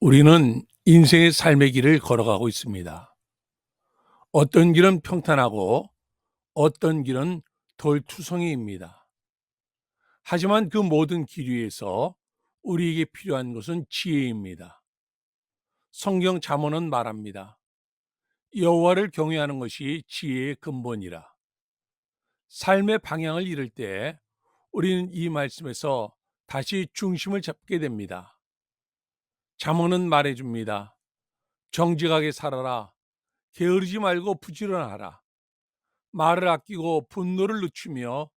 우리는 인생의 삶의 길을 걸어가고 있습니다. 어떤 길은 평탄하고 어떤 길은 돌투성이입니다. 하지만 그 모든 길 위에서 우리에게 필요한 것은 지혜입니다. 성경 잠언은 말합니다. 여호와를 경외하는 것이 지혜의 근본이라. 삶의 방향을 잃을 때 우리는 이 말씀에서 다시 중심을 잡게 됩니다. 잠언은 말해줍니다. 정직하게 살아라. 게으르지 말고 부지런하라. 말을 아끼고 분노를 늦추며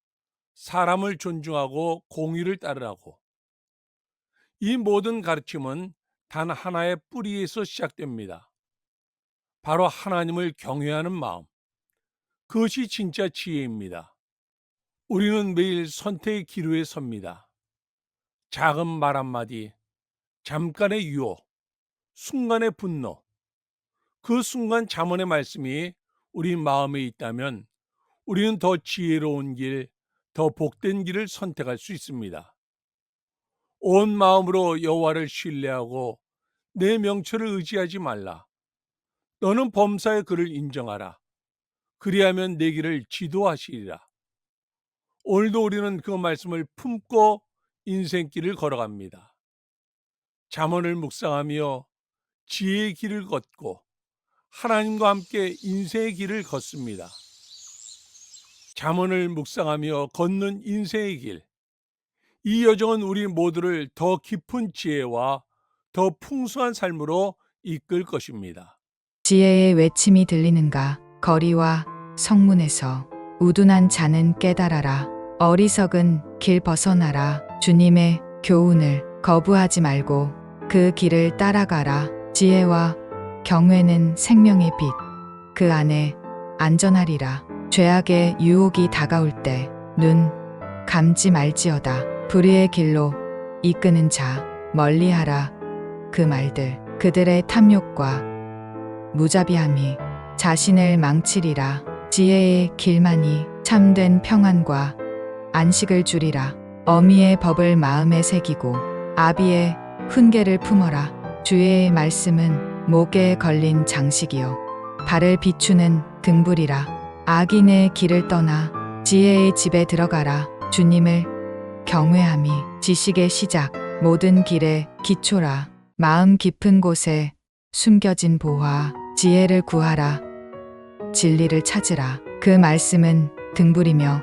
사람을 존중하고 공의를 따르라고. 이 모든 가르침은 단 하나의 뿌리에서 시작됩니다. 바로 하나님을 경외하는 마음. 그것이 진짜 지혜입니다. 우리는 매일 선택의 기로에 섭니다. 작은 말 한마디, 잠깐의 유혹, 순간의 분노. 그 순간 잠언의 말씀이 우리 마음에 있다면 우리는 더 지혜로운 길, 더 복된 길을 선택할 수 있습니다. 온 마음으로 여호와를 신뢰하고 내 명철을 의지하지 말라. 너는 범사의 그를 인정하라. 그리하면 내 길을 지도하시리라. 오늘도 우리는 그 말씀을 품고 인생길을 걸어갑니다. 잠언을 묵상하며 지혜의 길을 걷고 하나님과 함께 인생의 길을 걷습니다. 잠언을 묵상하며 걷는 인생의 길. 이 여정은 우리 모두를 더 깊은 지혜와 더 풍성한 삶으로 이끌 것입니다. 지혜의 외침이 들리는가? 거리와 성문에서 우둔한 자는 깨달아라. 어리석은 길 벗어나라. 주님의 교훈을 거부하지 말고 그 길을 따라가라. 지혜와 경외는 생명의 빛. 그 안에 안전하리라. 죄악의 유혹이 다가올 때 눈 감지 말지어다. 불의의 길로 이끄는 자 멀리하라. 그 말들 그들의 탐욕과 무자비함이 자신을 망치리라. 지혜의 길만이 참된 평안과 안식을 주리라. 어미의 법을 마음에 새기고 아비의 훈계를 품어라. 주의 말씀은 목에 걸린 장식이요 발을 비추는 등불이라. 악인의 길을 떠나 지혜의 집에 들어가라. 주님을 경외함이 지식의 시작, 모든 길의 기초라. 마음 깊은 곳에 숨겨진 보화, 지혜를 구하라. 진리를 찾으라. 그 말씀은 등불이며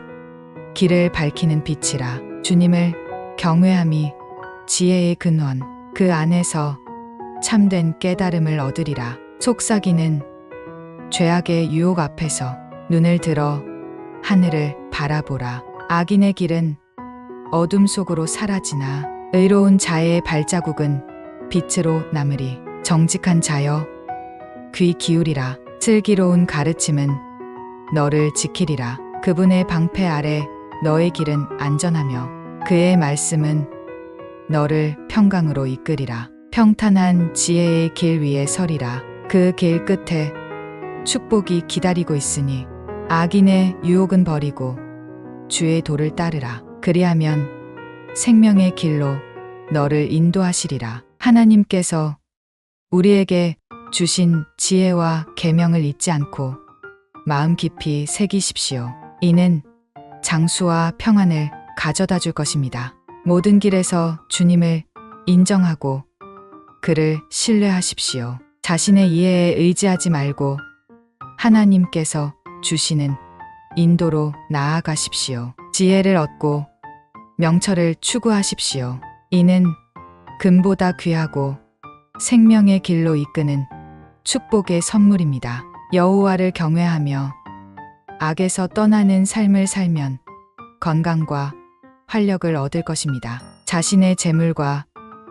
길을 밝히는 빛이라. 주님을 경외함이 지혜의 근원, 그 안에서 참된 깨달음을 얻으리라. 속삭이는 죄악의 유혹 앞에서 눈을 들어 하늘을 바라보라. 악인의 길은 어둠 속으로 사라지나 의로운 자의 발자국은 빛으로 남으리. 정직한 자여 귀 기울이라. 슬기로운 가르침은 너를 지키리라. 그분의 방패 아래 너의 길은 안전하며 그의 말씀은 너를 평강으로 이끌이라. 평탄한 지혜의 길 위에 서리라. 그 길 끝에 축복이 기다리고 있으니 악인의 유혹은 버리고 주의 도를 따르라. 그리하면 생명의 길로 너를 인도하시리라. 하나님께서 우리에게 주신 지혜와 계명을 잊지 않고 마음 깊이 새기십시오. 이는 장수와 평안을 가져다 줄 것입니다. 모든 길에서 주님을 인정하고 그를 신뢰하십시오. 자신의 이해에 의지하지 말고 하나님께서 주시는 인도로 나아가십시오. 지혜를 얻고 명철을 추구하십시오. 이는 금보다 귀하고 생명의 길로 이끄는 축복의 선물입니다. 여호와를 경외하며 악에서 떠나는 삶을 살면 건강과 활력을 얻을 것입니다. 자신의 재물과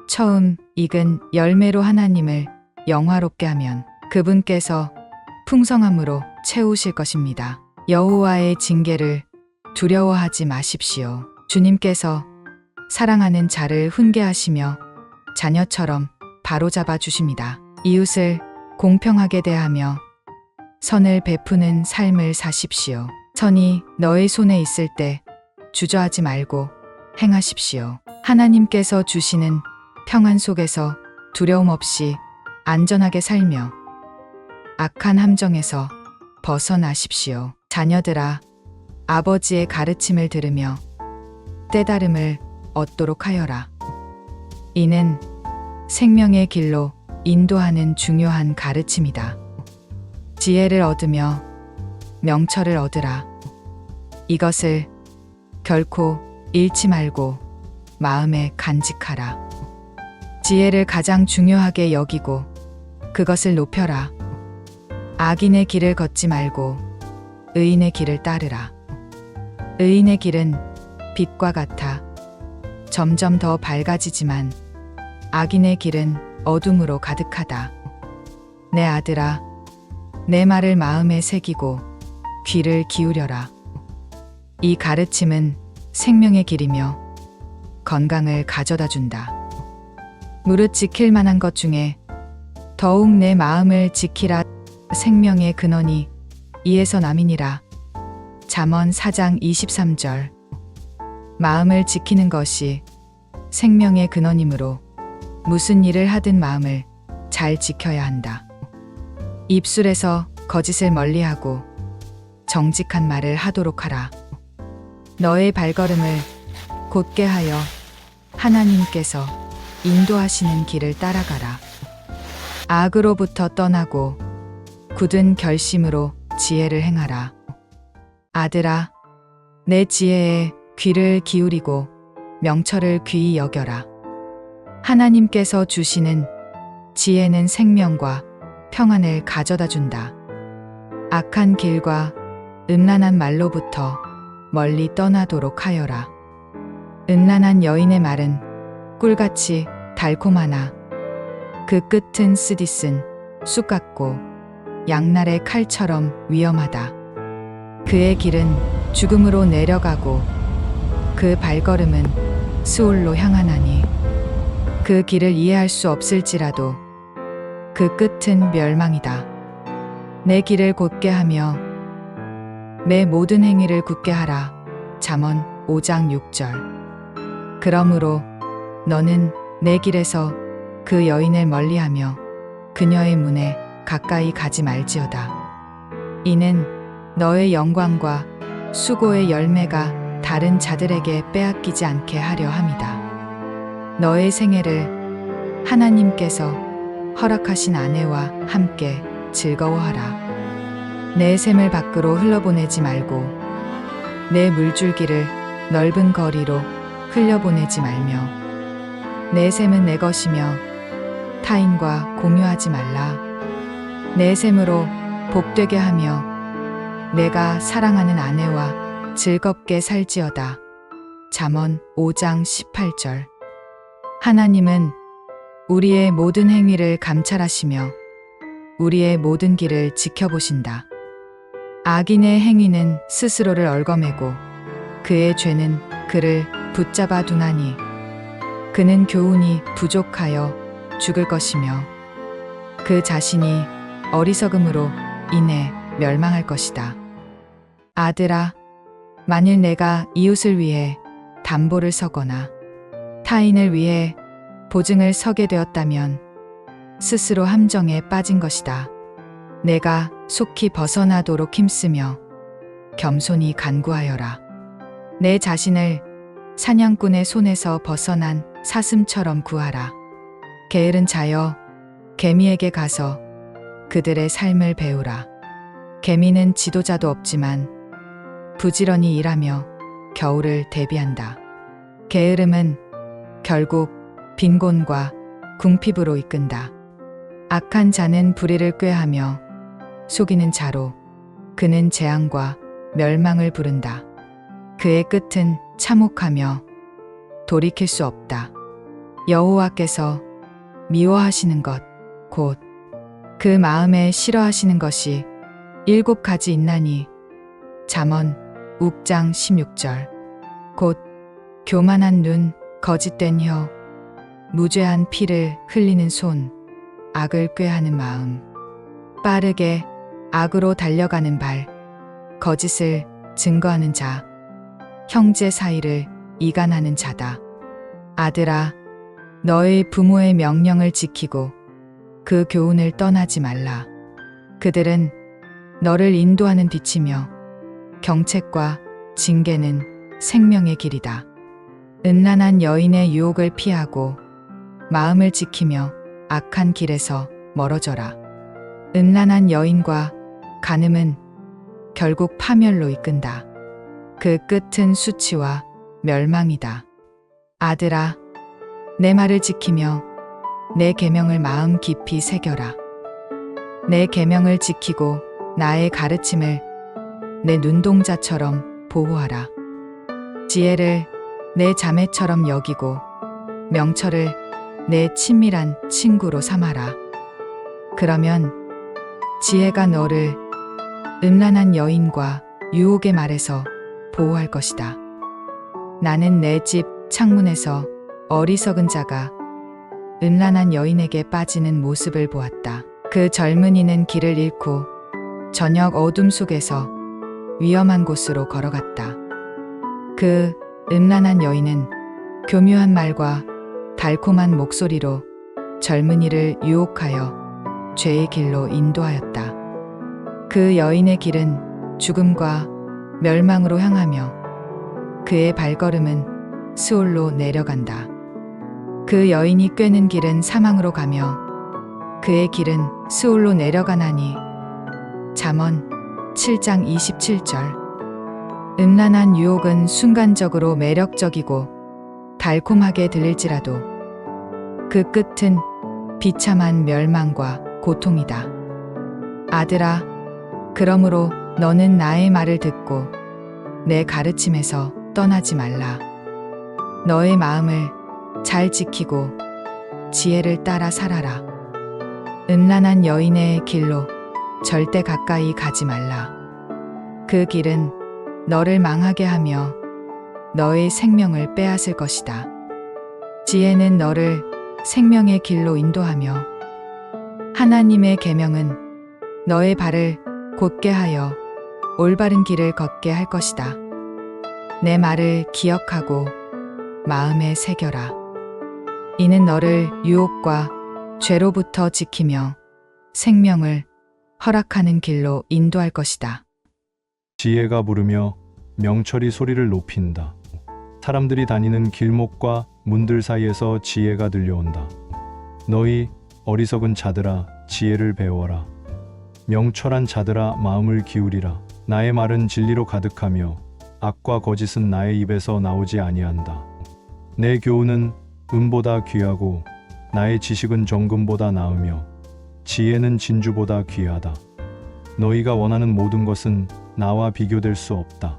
처음 익은 열매로 하나님을 영화롭게 하면 그분께서 풍성함으로 채우실 것입니다. 여호와의 징계를 두려워하지 마십시오. 주님께서 사랑하는 자를 훈계하시며 자녀처럼 바로잡아 주십니다. 이웃을 공평하게 대하며 선을 베푸는 삶을 사십시오. 선이 너의 손에 있을 때 주저하지 말고 행하십시오. 하나님께서 주시는 평안 속에서 두려움 없이 안전하게 살며 악한 함정에서 벗어나십시오. 자녀들아, 아버지의 가르침을 들으며 깨달음을 얻도록 하여라. 이는 생명의 길로 인도하는 중요한 가르침이다. 지혜를 얻으며 명철을 얻으라. 이것을 결코 잃지 말고 마음에 간직하라. 지혜를 가장 중요하게 여기고 그것을 높여라. 악인의 길을 걷지 말고 의인의 길을 따르라. 의인의 길은 빛과 같아 점점 더 밝아지지만 악인의 길은 어둠으로 가득하다. 내 아들아, 내 말을 마음에 새기고 귀를 기울여라. 이 가르침은 생명의 길이며 건강을 가져다 준다. 무릇 지킬 만한 것 중에 더욱 내 마음을 지키라. 생명의 근원이 이에서 남이니라. 잠언 4장 23절. 마음을 지키는 것이 생명의 근원이므로 무슨 일을 하든 마음을 잘 지켜야 한다. 입술에서 거짓을 멀리하고 정직한 말을 하도록 하라. 너의 발걸음을 곧게 하여 하나님께서 인도하시는 길을 따라가라. 악으로부터 떠나고 굳은 결심으로 지혜를 행하라. 아들아, 내 지혜에 귀를 기울이고 명철을 귀히 여겨라. 하나님께서 주시는 지혜는 생명과 평안을 가져다 준다. 악한 길과 음란한 말로부터 멀리 떠나도록 하여라. 음란한 여인의 말은 꿀같이 달콤하나 그 끝은 쓰디쓴 쑥 같고 양날의 칼처럼 위험하다. 그의 길은 죽음으로 내려가고 그 발걸음은 스올로 향하나니 그 길을 이해할 수 없을지라도 그 끝은 멸망이다. 내 길을 곧게 하며 내 모든 행위를 굳게 하라. 잠언 5장 6절. 그러므로 너는 내 길에서 그 여인을 멀리하며 그녀의 문에 가까이 가지 말지어다. 이는 너의 영광과 수고의 열매가 다른 자들에게 빼앗기지 않게 하려 함이다. 너의 생애를 하나님께서 허락하신 아내와 함께 즐거워하라. 내 샘을 밖으로 흘러보내지 말고 내 물줄기를 넓은 거리로 흘려보내지 말며 내 샘은 내 것이며 타인과 공유하지 말라. 내 샘으로 복되게 하며 내가 사랑하는 아내와 즐겁게 살지어다. 잠언 5장 18절. 하나님은 우리의 모든 행위를 감찰하시며 우리의 모든 길을 지켜보신다. 악인의 행위는 스스로를 얽어매고 그의 죄는 그를 붙잡아 두나니 그는 교훈이 부족하여 죽을 것이며 그 자신이 어리석음으로 인해 멸망할 것이다. 아들아, 만일 내가 이웃을 위해 담보를 서거나 타인을 위해 보증을 서게 되었다면 스스로 함정에 빠진 것이다. 내가 속히 벗어나도록 힘쓰며 겸손히 간구하여라. 내 자신을 사냥꾼의 손에서 벗어난 사슴처럼 구하라. 게으른 자여, 개미에게 가서 그들의 삶을 배우라. 개미는 지도자도 없지만 부지런히 일하며 겨울을 대비한다. 게으름은 결국 빈곤과 궁핍으로 이끈다. 악한 자는 불의를 꾀하며 속이는 자로 그는 재앙과 멸망을 부른다. 그의 끝은 참혹하며 돌이킬 수 없다. 여호와께서 미워하시는 것, 곧 그 마음에 싫어하시는 것이 7가지 있나니 잠언 6장 16절. 곧 교만한 눈, 거짓된 혀, 무죄한 피를 흘리는 손, 악을 꾀하는 마음, 빠르게 악으로 달려가는 발, 거짓을 증거하는 자, 형제 사이를 이간하는 자다. 아들아, 너의 부모의 명령을 지키고 그 교훈을 떠나지 말라. 그들은 너를 인도하는 뒤치며 경책과 징계는 생명의 길이다. 음란한 여인의 유혹을 피하고 마음을 지키며 악한 길에서 멀어져라. 음란한 여인과 간음은 결국 파멸로 이끈다. 그 끝은 수치와 멸망이다. 아들아, 내 말을 지키며 내 계명을 마음 깊이 새겨라. 내 계명을 지키고 나의 가르침을 내 눈동자처럼 보호하라. 지혜를 내 자매처럼 여기고 명철을 내 친밀한 친구로 삼아라. 그러면 지혜가 너를 음란한 여인과 유혹의 말에서 보호할 것이다. 나는 내 집 창문에서 어리석은 자가 음란한 여인에게 빠지는 모습을 보았다. 그 젊은이는 길을 잃고 저녁 어둠 속에서 위험한 곳으로 걸어갔다. 그 음란한 여인은 교묘한 말과 달콤한 목소리로 젊은이를 유혹하여 죄의 길로 인도하였다. 그 여인의 길은 죽음과 멸망으로 향하며 그의 발걸음은 스올로 내려간다. 그 여인이 꿰는 길은 사망으로 가며 그의 길은 스올로 내려가나니. 잠언 7장 27절. 음란한 유혹은 순간적으로 매력적이고 달콤하게 들릴지라도 그 끝은 비참한 멸망과 고통이다. 아들아, 그러므로 너는 나의 말을 듣고 내 가르침에서 떠나지 말라. 너의 마음을 잘 지키고 지혜를 따라 살아라. 음란한 여인의 길로 절대 가까이 가지 말라. 그 길은 너를 망하게 하며 너의 생명을 빼앗을 것이다. 지혜는 너를 생명의 길로 인도하며 하나님의 계명은 너의 발을 곧게 하여 올바른 길을 걷게 할 것이다. 내 말을 기억하고 마음에 새겨라. 이는 너를 유혹과 죄로부터 지키며 생명을 허락하는 길로 인도할 것이다. 지혜가 부르며 명철이 소리를 높인다. 사람들이 다니는 길목과 문들 사이에서 지혜가 들려온다. 너희 어리석은 자들아, 지혜를 배워라. 명철한 자들아, 마음을 기울이라. 나의 말은 진리로 가득하며 악과 거짓은 나의 입에서 나오지 아니한다. 내 교훈은 은보다 귀하고 나의 지식은 정금보다 나으며 지혜는 진주보다 귀하다. 너희가 원하는 모든 것은 나와 비교될 수 없다.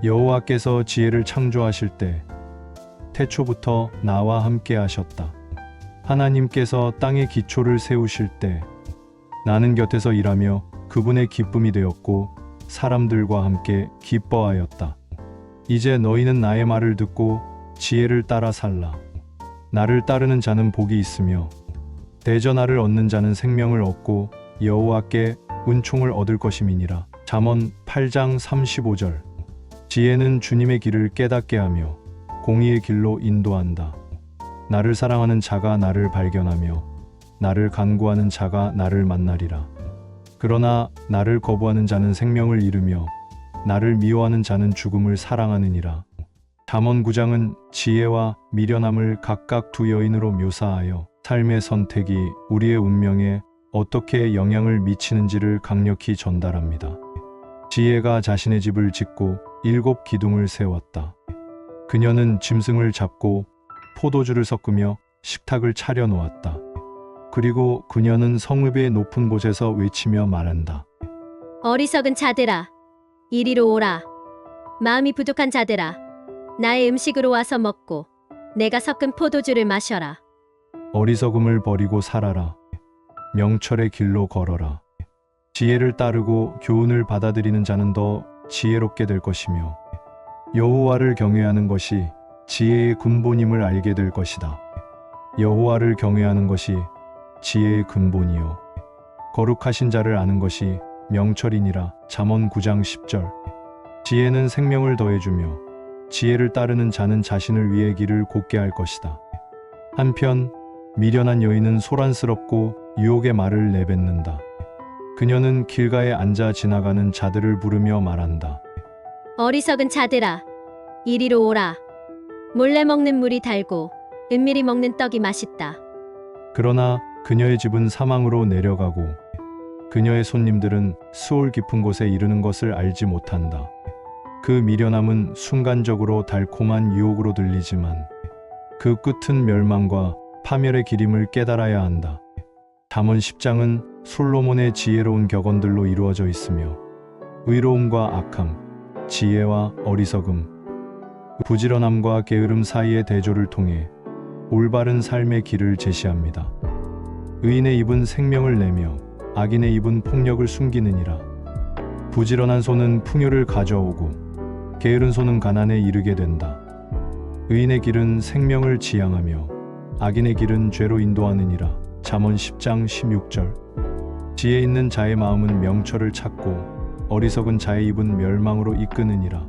여호와께서 지혜를 창조하실 때 태초부터 나와 함께 하셨다. 하나님께서 땅의 기초를 세우실 때 나는 곁에서 일하며 그분의 기쁨이 되었고 사람들과 함께 기뻐하였다. 이제 너희는 나의 말을 듣고 지혜를 따라 살라. 나를 따르는 자는 복이 있으며 대전하를 얻는 자는 생명을 얻고 여호와께 은총을 얻을 것임이니라. 잠언 8장 35절. 지혜는 주님의 길을 깨닫게 하며 공의의 길로 인도한다. 나를 사랑하는 자가 나를 발견하며 나를 간구하는 자가 나를 만나리라. 그러나 나를 거부하는 자는 생명을 잃으며 나를 미워하는 자는 죽음을 사랑하느니라. 잠언 9장은 지혜와 미련함을 각각 두 여인으로 묘사하여 삶의 선택이 우리의 운명에 어떻게 영향을 미치는지를 강력히 전달합니다. 지혜가 자신의 집을 짓고 7 기둥을 세웠다. 그녀는 짐승을 잡고 포도주를 섞으며 식탁을 차려 놓았다. 그리고 그녀는 성읍의 높은 곳에서 외치며 말한다. 어리석은 자들아, 이리로 오라. 마음이 부족한 자들아, 나의 음식으로 와서 먹고 내가 섞은 포도주를 마셔라. 어리석음을 버리고 살아라. 명철의 길로 걸어라. 지혜를 따르고 교훈을 받아들이는 자는 더 지혜롭게 될 것이며 여호와를 경외하는 것이 지혜의 근본임을 알게 될 것이다. 여호와를 경외하는 것이 지혜의 근본이요 거룩하신 자를 아는 것이 명철이니라. 잠언 9장 10절. 지혜는 생명을 더해주며 지혜를 따르는 자는 자신을 위해 길을 곧게 할 것이다. 한편 미련한 여인은 소란스럽고 유혹의 말을 내뱉는다. 그녀는 길가에 앉아 지나가는 자들을 부르며 말한다. 어리석은 자들아, 이리로 오라. 몰래 먹는 물이 달고 은밀히 먹는 떡이 맛있다. 그러나 그녀의 집은 사망으로 내려가고 그녀의 손님들은 수올 깊은 곳에 이르는 것을 알지 못한다. 그 미련함은 순간적으로 달콤한 유혹으로 들리지만 그 끝은 멸망과 파멸의 길임을 깨달아야 한다. 잠언 10장은 솔로몬의 지혜로운 격언들로 이루어져 있으며 의로움과 악함, 지혜와 어리석음, 부지런함과 게으름 사이의 대조를 통해 올바른 삶의 길을 제시합니다. 의인의 입은 생명을 내며 악인의 입은 폭력을 숨기느니라. 부지런한 손은 풍요를 가져오고 게으른 손은 가난에 이르게 된다. 의인의 길은 생명을 지향하며 악인의 길은 죄로 인도하느니라. 잠언 10장 16절. 지혜 있는 자의 마음은 명철을 찾고 어리석은 자의 입은 멸망으로 이끄느니라.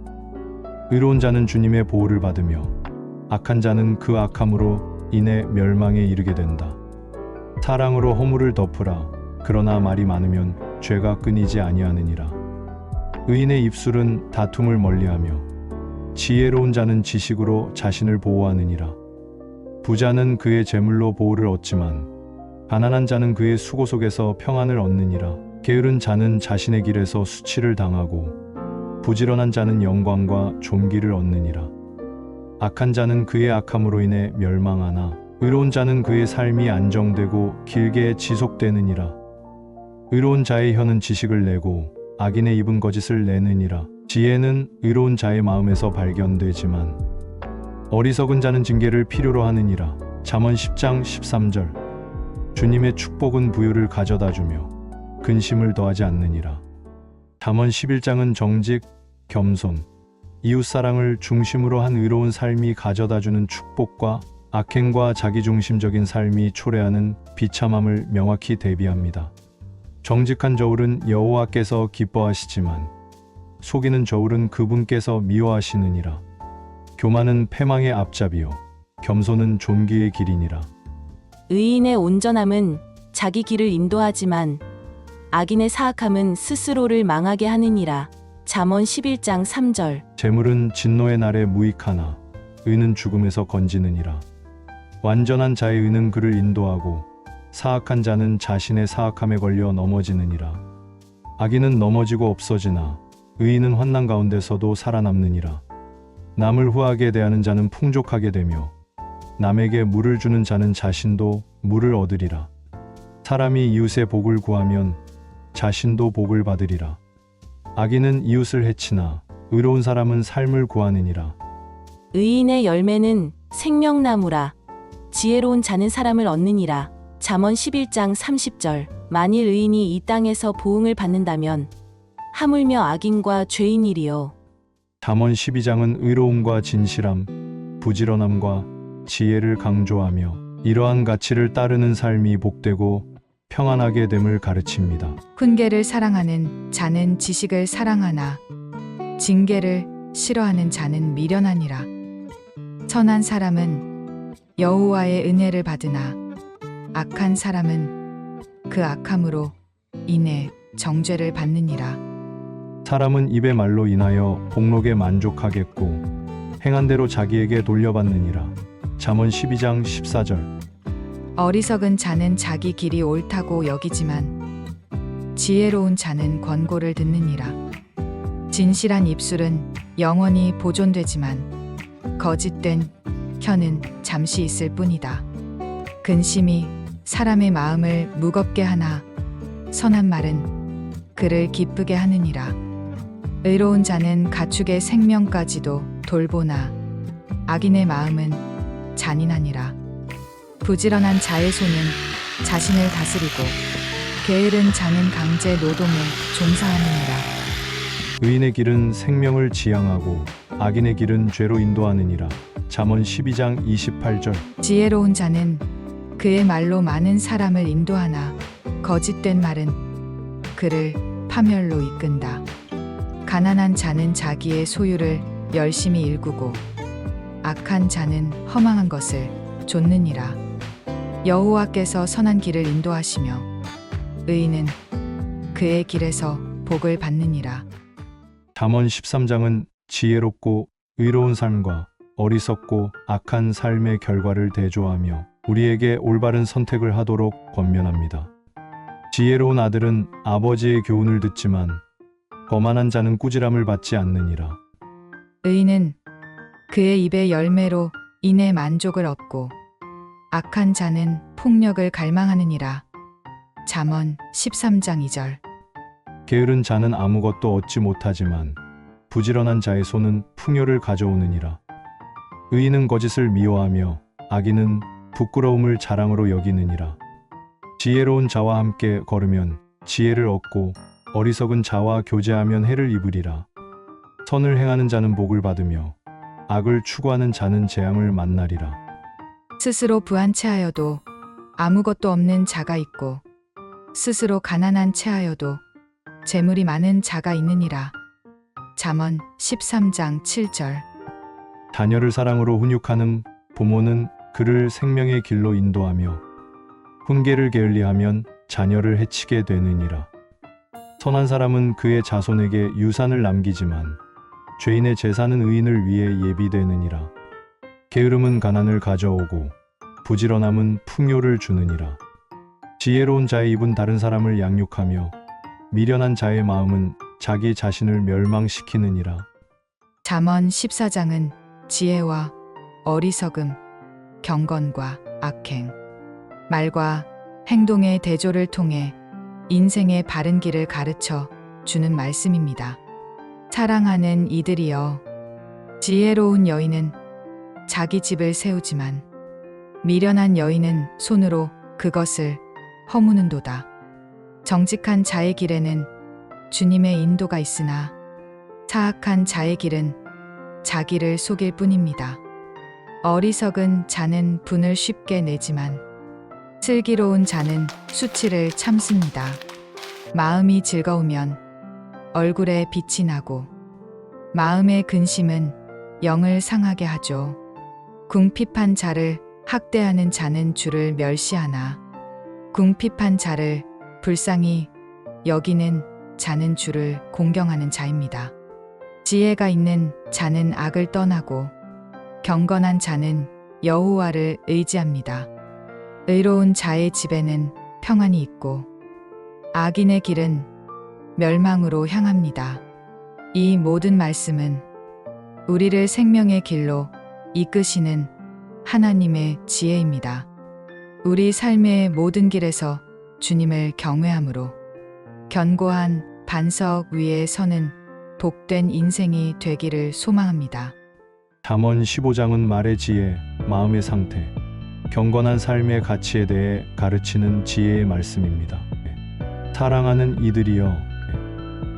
의로운 자는 주님의 보호를 받으며 악한 자는 그 악함으로 인해 멸망에 이르게 된다. 사랑으로 허물을 덮으라. 그러나 말이 많으면 죄가 끊이지 아니하느니라. 의인의 입술은 다툼을 멀리하며 지혜로운 자는 지식으로 자신을 보호하느니라. 부자는 그의 재물로 보호를 얻지만 가난한 자는 그의 수고 속에서 평안을 얻느니라. 게으른 자는 자신의 길에서 수치를 당하고 부지런한 자는 영광과 존귀를 얻느니라. 악한 자는 그의 악함으로 인해 멸망하나 의로운 자는 그의 삶이 안정되고 길게 지속되느니라. 의로운 자의 혀는 지식을 내고 악인의 입은 거짓을 내느니라. 지혜는 의로운 자의 마음에서 발견되지만 어리석은 자는 징계를 필요로 하느니라. 잠언 10장 13절. 주님의 축복은 부유를 가져다 주며 근심을 더하지 않느니라. 잠언 11장은 정직, 겸손, 이웃사랑을 중심으로 한 의로운 삶이 가져다 주는 축복과 악행과 자기중심적인 삶이 초래하는 비참함을 명확히 대비합니다. 정직한 저울은 여호와께서 기뻐하시지만 속이는 저울은 그분께서 미워하시느니라. 교만은 패망의 앞잡이요 겸손은 존귀의 길이니라. 의인의 온전함은 자기 길을 인도하지만 악인의 사악함은 스스로를 망하게 하느니라. 잠언 11장 3절. 재물은 진노의 날에 무익하나 의는 죽음에서 건지느니라. 완전한 자의 의는 그를 인도하고 사악한 자는 자신의 사악함에 걸려 넘어지느니라. 악인은 넘어지고 없어지나 의인은 환난 가운데서도 살아남느니라. 남을 후하게 대하는 자는 풍족하게 되며 남에게 물을 주는 자는 자신도 물을 얻으리라. 사람이 이웃의 복을 구하면 자신도 복을 받으리라. 악인은 이웃을 해치나 의로운 사람은 삶을 구하느니라. 의인의 열매는 생명나무라. 지혜로운 자는 사람을 얻느니라. 잠언 11장 30절. 만일 의인이 이 땅에서 보응을 받는다면 하물며 악인과 죄인이리요. 잠언 12장은 의로움과 진실함, 부지런함과 지혜를 강조하며 이러한 가치를 따르는 삶이 복되고 평안하게 됨을 가르칩니다. 훈계를 사랑하는 자는 지식을 사랑하나 징계를 싫어하는 자는 미련하니라. 선한 사람은 여호와의 은혜를 받으나 악한 사람은 그 악함으로 인해 정죄를 받느니라. 사람은 입의 말로 인하여 복록에 만족하겠고 행한 대로 자기에게 돌려받느니라. 잠언 12장 14절. 어리석은 자는 자기 길이 옳다고 여기지만 지혜로운 자는 권고를 듣느니라. 진실한 입술은 영원히 보존되지만 거짓된 혀는 잠시 있을 뿐이다. 근심이 사람의 마음을 무겁게 하나 선한 말은 그를 기쁘게 하느니라. 의로운 자는 가축의 생명까지도 돌보나 악인의 마음은 잔인하니라. 부지런한 자의 손은 자신을 다스리고 게으른 자는 강제 노동에 종사하느니라. 의인의 길은 생명을 지향하고 악인의 길은 죄로 인도하느니라. 잠언 12장 28절. 지혜로운 자는 그의 말로 많은 사람을 인도하나 거짓된 말은 그를 파멸로 이끈다. 가난한 자는 자기의 소유를 열심히 일구고 악한 자는 허망한 것을 좇느니라. 여호와께서 선한 길을 인도하시며 의인은 그의 길에서 복을 받느니라. 잠언 13장은 지혜롭고 의로운 삶과 어리석고 악한 삶의 결과를 대조하며 우리에게 올바른 선택을 하도록 권면합니다. 지혜로운 아들은 아버지의 교훈을 듣지만 거만한 자는 꾸지람을 받지 않느니라. 의인은 그의 입의 열매로 인해 만족을 얻고 악한 자는 폭력을 갈망하느니라. 잠언 13장 2절. 게으른 자는 아무것도 얻지 못하지만 부지런한 자의 손은 풍요를 가져오느니라. 의인은 거짓을 미워하며 악인은 부끄러움을 자랑으로 여기느니라. 지혜로운 자와 함께 걸으면 지혜를 얻고 어리석은 자와 교제하면 해를 입으리라. 선을 행하는 자는 복을 받으며 악을 추구하는 자는 재앙을 만나리라. 스스로 부한 채하여도 아무것도 없는 자가 있고 스스로 가난한 채하여도 재물이 많은 자가 있느니라. 잠언 13장 7절. 자녀를 사랑으로 훈육하는 부모는 그를 생명의 길로 인도하며 훈계를 게을리하면 자녀를 해치게 되느니라. 선한 사람은 그의 자손에게 유산을 남기지만 죄인의 재산은 의인을 위해 예비되느니라. 게으름은 가난을 가져오고 부지런함은 풍요를 주느니라. 지혜로운 자의 입은 다른 사람을 양육하며 미련한 자의 마음은 자기 자신을 멸망시키느니라. 잠언 14장은 지혜와 어리석음, 경건과 악행, 말과 행동의 대조를 통해 인생의 바른 길을 가르쳐 주는 말씀입니다. 사랑하는 이들이여, 지혜로운 여인은 자기 집을 세우지만 미련한 여인은 손으로 그것을 허무는도다. 정직한 자의 길에는 주님의 인도가 있으나 사악한 자의 길은 자기를 속일 뿐입니다. 어리석은 자는 분을 쉽게 내지만 슬기로운 자는 수치를 참습니다. 마음이 즐거우면 얼굴에 빛이 나고 마음의 근심은 영을 상하게 하죠. 궁핍한 자를 학대하는 자는 주를 멸시하나 궁핍한 자를 불쌍히 여기는 자는 주를 공경하는 자입니다. 지혜가 있는 자는 악을 떠나고 경건한 자는 여호와를 의지합니다. 의로운 자의 집에는 평안이 있고 악인의 길은 멸망으로 향합니다. 이 모든 말씀은 우리를 생명의 길로 이끄시는 하나님의 지혜입니다. 우리 삶의 모든 길에서 주님을 경외함으로 견고한 반석 위에 서는 복된 인생이 되기를 소망합니다. 잠언 15장은 말의 지혜, 마음의 상태, 경건한 삶의 가치에 대해 가르치는 지혜의 말씀입니다. 사랑하는 이들이여,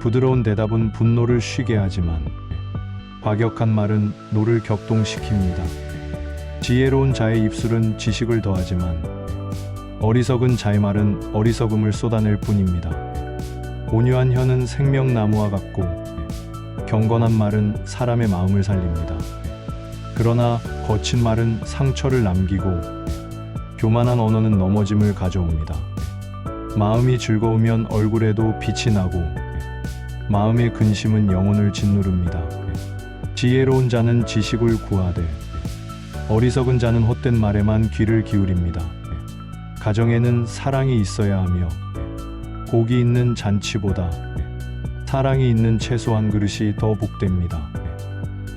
부드러운 대답은 분노를 쉬게 하지만 과격한 말은 노를 격동시킵니다. 지혜로운 자의 입술은 지식을 더하지만 어리석은 자의 말은 어리석음을 쏟아낼 뿐입니다. 온유한 혀는 생명나무와 같고 경건한 말은 사람의 마음을 살립니다. 그러나 거친 말은 상처를 남기고 교만한 언어는 넘어짐을 가져옵니다. 마음이 즐거우면 얼굴에도 빛이 나고 마음의 근심은 영혼을 짓누릅니다. 지혜로운 자는 지식을 구하되 어리석은 자는 헛된 말에만 귀를 기울입니다. 가정에는 사랑이 있어야 하며 복이 있는 잔치보다 사랑이 있는 채소 한 그릇이 더 복됩니다.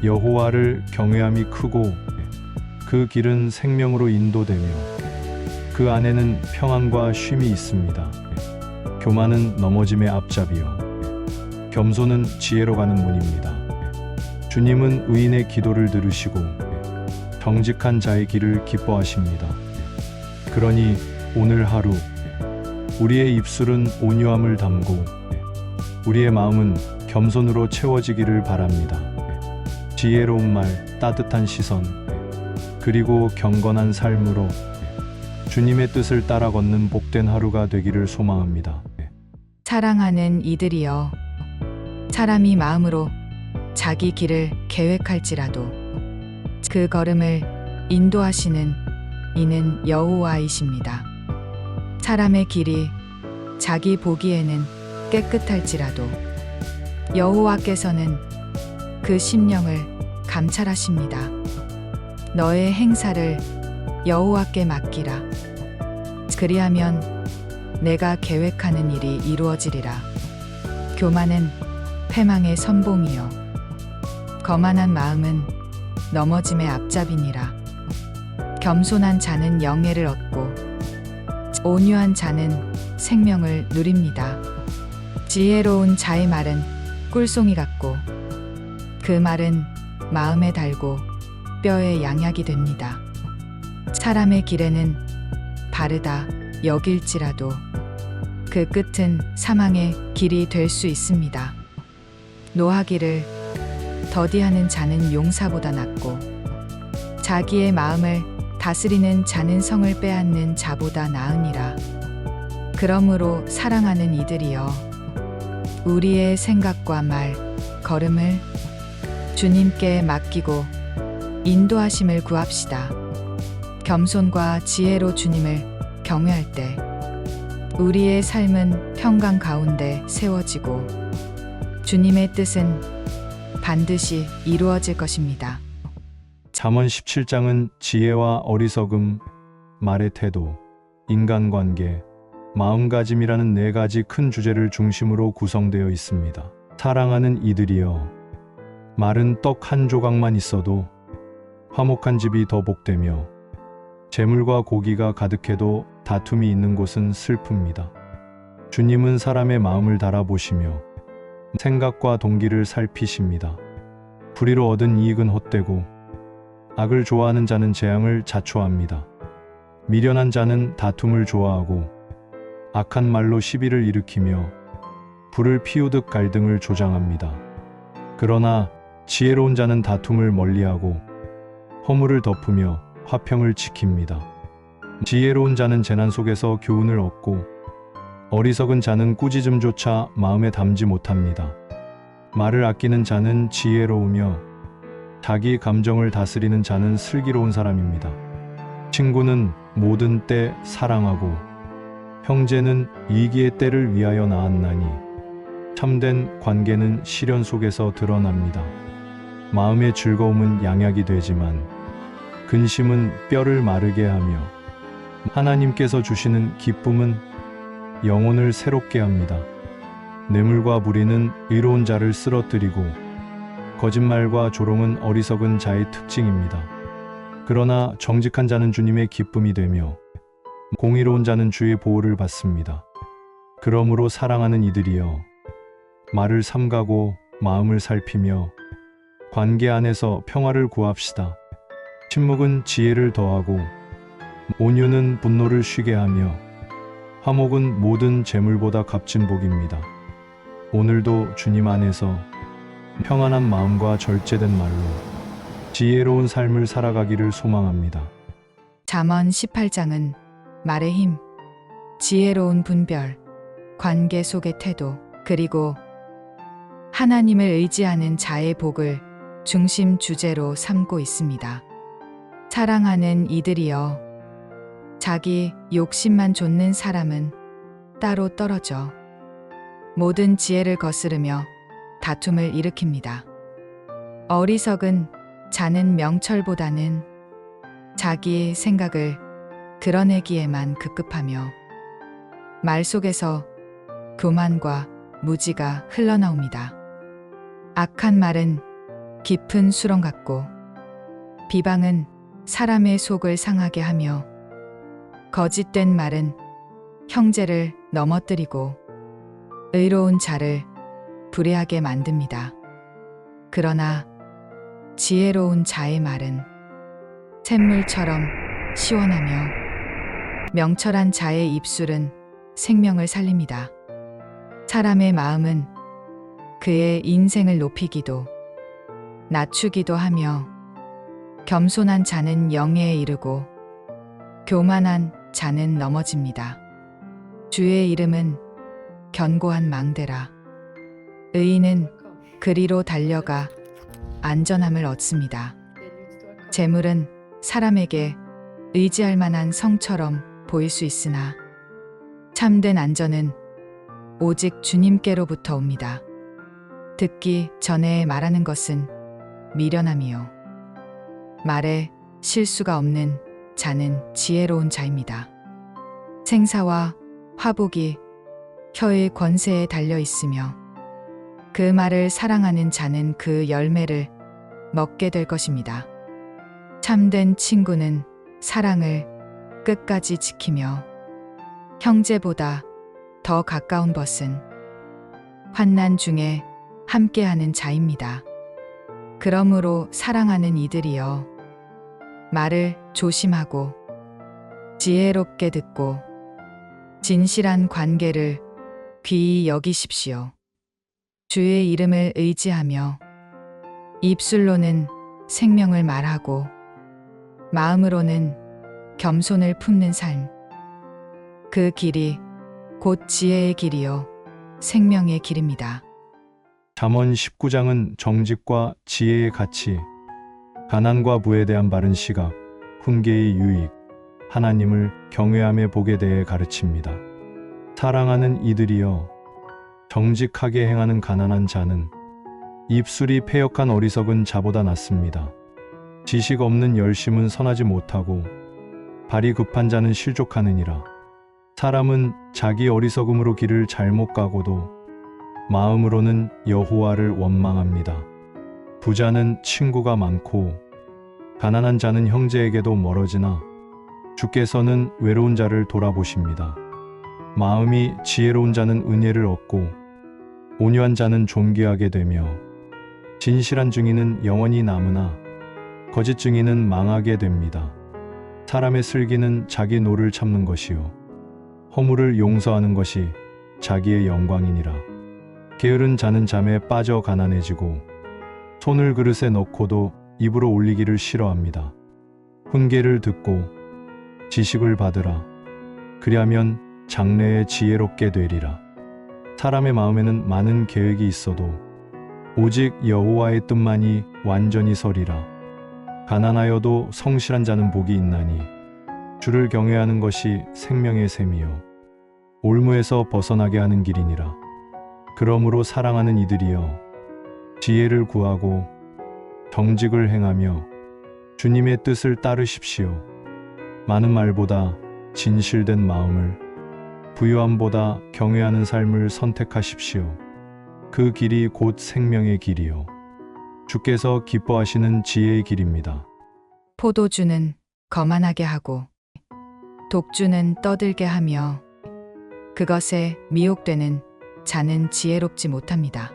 여호와를 경외함이 크고 그 길은 생명으로 인도되며 그 안에는 평안과 쉼이 있습니다. 교만은 넘어짐의 앞잡이요 겸손은 지혜로 가는 문입니다. 주님은 의인의 기도를 들으시고 정직한 자의 길을 기뻐하십니다. 그러니 오늘 하루 우리의 입술은 온유함을 담고 우리의 마음은 겸손으로 채워지기를 바랍니다. 지혜로운 말, 따뜻한 시선, 그리고 경건한 삶으로 주님의 뜻을 따라 걷는 복된 하루가 되기를 소망합니다. 사랑하는 이들이여, 사람이 마음으로 자기 길을 계획할지라도 그 걸음을 인도하시는 이는 여호와이십니다. 사람의 길이 자기 보기에는 깨끗할지라도 여호와께서는 그 심령을 감찰하십니다. 너의 행사를 여호와께 맡기라. 그리하면 내가 계획하는 일이 이루어지리라. 교만은 패망의 선봉이요 거만한 마음은 넘어짐의 앞잡이니라. 겸손한 자는 영예를 얻고 온유한 자는 생명을 누립니다. 지혜로운 자의 말은 꿀송이 같고 그 말은 마음에 달고 뼈에 양약이 됩니다. 사람의 길에는 바르다 여길지라도 그 끝은 사망의 길이 될 수 있습니다. 노하기를 더디하는 자는 용사보다 낫고 자기의 마음을 다스리는 자는 성을 빼앗는 자보다 나으니라. 그러므로 사랑하는 이들이여 우리의 생각과 말, 걸음을 주님께 맡기고 인도하심을 구합시다. 겸손과 지혜로 주님을 경외할 때 우리의 삶은 평강 가운데 세워지고 주님의 뜻은 반드시 이루어질 것입니다. 잠언 17장은 지혜와 어리석음, 말의 태도, 인간관계, 마음가짐이라는 네 가지 큰 주제를 중심으로 구성되어 있습니다. 사랑하는 이들이여 말은 떡 한 조각만 있어도 화목한 집이 더 복되며 재물과 고기가 가득해도 다툼이 있는 곳은 슬픕니다. 주님은 사람의 마음을 달아보시며 생각과 동기를 살피십니다. 불의로 얻은 이익은 헛되고 악을 좋아하는 자는 재앙을 자초합니다. 미련한 자는 다툼을 좋아하고 악한 말로 시비를 일으키며 불을 피우듯 갈등을 조장합니다. 그러나 지혜로운 자는 다툼을 멀리하고 허물을 덮으며 화평을 지킵니다. 지혜로운 자는 재난 속에서 교훈을 얻고 어리석은 자는 꾸짖음조차 마음에 담지 못합니다. 말을 아끼는 자는 지혜로우며 자기 감정을 다스리는 자는 슬기로운 사람입니다. 친구는 모든 때 사랑하고 형제는 위기의 때를 위하여 낳았나니 참된 관계는 시련 속에서 드러납니다. 마음의 즐거움은 양약이 되지만 근심은 뼈를 마르게 하며 하나님께서 주시는 기쁨은 영혼을 새롭게 합니다. 뇌물과 불의는 의로운 자를 쓰러뜨리고 거짓말과 조롱은 어리석은 자의 특징입니다. 그러나 정직한 자는 주님의 기쁨이 되며 공의로운 자는 주의 보호를 받습니다. 그러므로 사랑하는 이들이여 말을 삼가고 마음을 살피며 관계 안에서 평화를 구합시다. 침묵은 지혜를 더하고 온유는 분노를 쉬게 하며 화목은 모든 재물보다 값진 복입니다. 오늘도 주님 안에서 평안한 마음과 절제된 말로 지혜로운 삶을 살아가기를 소망합니다. 잠언 18장은 말의 힘, 지혜로운 분별, 관계 속의 태도, 그리고 하나님을 의지하는 자의 복을 중심 주제로 삼고 있습니다. 사랑하는 이들이여 자기 욕심만 좇는 사람은 따로 떨어져 모든 지혜를 거스르며 다툼을 일으킵니다. 어리석은 자는 명철보다는 자기의 생각을 드러내기에만 급급하며 말 속에서 교만과 무지가 흘러나옵니다. 악한 말은 깊은 수렁 같고 비방은 사람의 속을 상하게 하며 거짓된 말은 형제를 넘어뜨리고 의로운 자를 불의하게 만듭니다. 그러나 지혜로운 자의 말은 샘물처럼 시원하며 명철한 자의 입술은 생명을 살립니다. 사람의 마음은 그의 인생을 높이기도 낮추기도 하며 겸손한 자는 영예에 이르고 교만한 자는 넘어집니다. 주의 이름은 견고한 망대라. 의인은 그리로 달려가 안전함을 얻습니다. 재물은 사람에게 의지할 만한 성처럼 보일 수 있으나 참된 안전은 오직 주님께로부터 옵니다. 듣기 전에 말하는 것은 미련함이요. 말에 실수가 없는 자는 지혜로운 자입니다. 생사와 화복이 혀의 권세에 달려 있으며 그 말을 사랑하는 자는 그 열매를 먹게 될 것입니다. 참된 친구는 사랑을 끝까지 지키며 형제보다 더 가까운 것은 환난 중에 함께하는 자입니다. 그러므로 사랑하는 이들이여 말을 조심하고 지혜롭게 듣고 진실한 관계를 귀히 여기십시오. 주의 이름을 의지하며 입술로는 생명을 말하고 마음으로는 겸손을 품는 삶. 그 길이 곧 지혜의 길이요 생명의 길입니다. 잠언 19장은 정직과 지혜의 가치, 가난과 부에 대한 바른 시각, 훈계의 유익, 하나님을 경외함의 복에 대해 가르칩니다. 사랑하는 이들이여, 정직하게 행하는 가난한 자는 입술이 패역한 어리석은 자보다 낫습니다. 지식 없는 열심은 선하지 못하고 발이 급한 자는 실족하느니라. 사람은 자기 어리석음으로 길을 잘못 가고도 마음으로는 여호와를 원망합니다. 부자는 친구가 많고 가난한 자는 형제에게도 멀어지나 주께서는 외로운 자를 돌아보십니다. 마음이 지혜로운 자는 은혜를 얻고 온유한 자는 존귀하게 되며 진실한 증인은 영원히 남으나 거짓 증인은 망하게 됩니다. 사람의 슬기는 자기 노를 참는 것이요 허물을 용서하는 것이 자기의 영광이니라. 게으른 자는 잠에 빠져 가난해지고 손을 그릇에 넣고도 입으로 올리기를 싫어합니다. 훈계를 듣고 지식을 받으라. 그리하면 장래에 지혜롭게 되리라. 사람의 마음에는 많은 계획이 있어도 오직 여호와의 뜻만이 완전히 서리라. 가난하여도 성실한 자는 복이 있나니 주를 경외하는 것이 생명의 셈이요 올무에서 벗어나게 하는 길이니라. 그러므로 사랑하는 이들이여 지혜를 구하고 정직을 행하며 주님의 뜻을 따르십시오. 많은 말보다 진실된 마음을 부유함보다 경외하는 삶을 선택하십시오. 그 길이 곧 생명의 길이요 주께서 기뻐하시는 지혜의 길입니다. 포도주는 거만하게 하고 독주는 떠들게 하며 그것에 미혹되는 자는 지혜롭지 못합니다.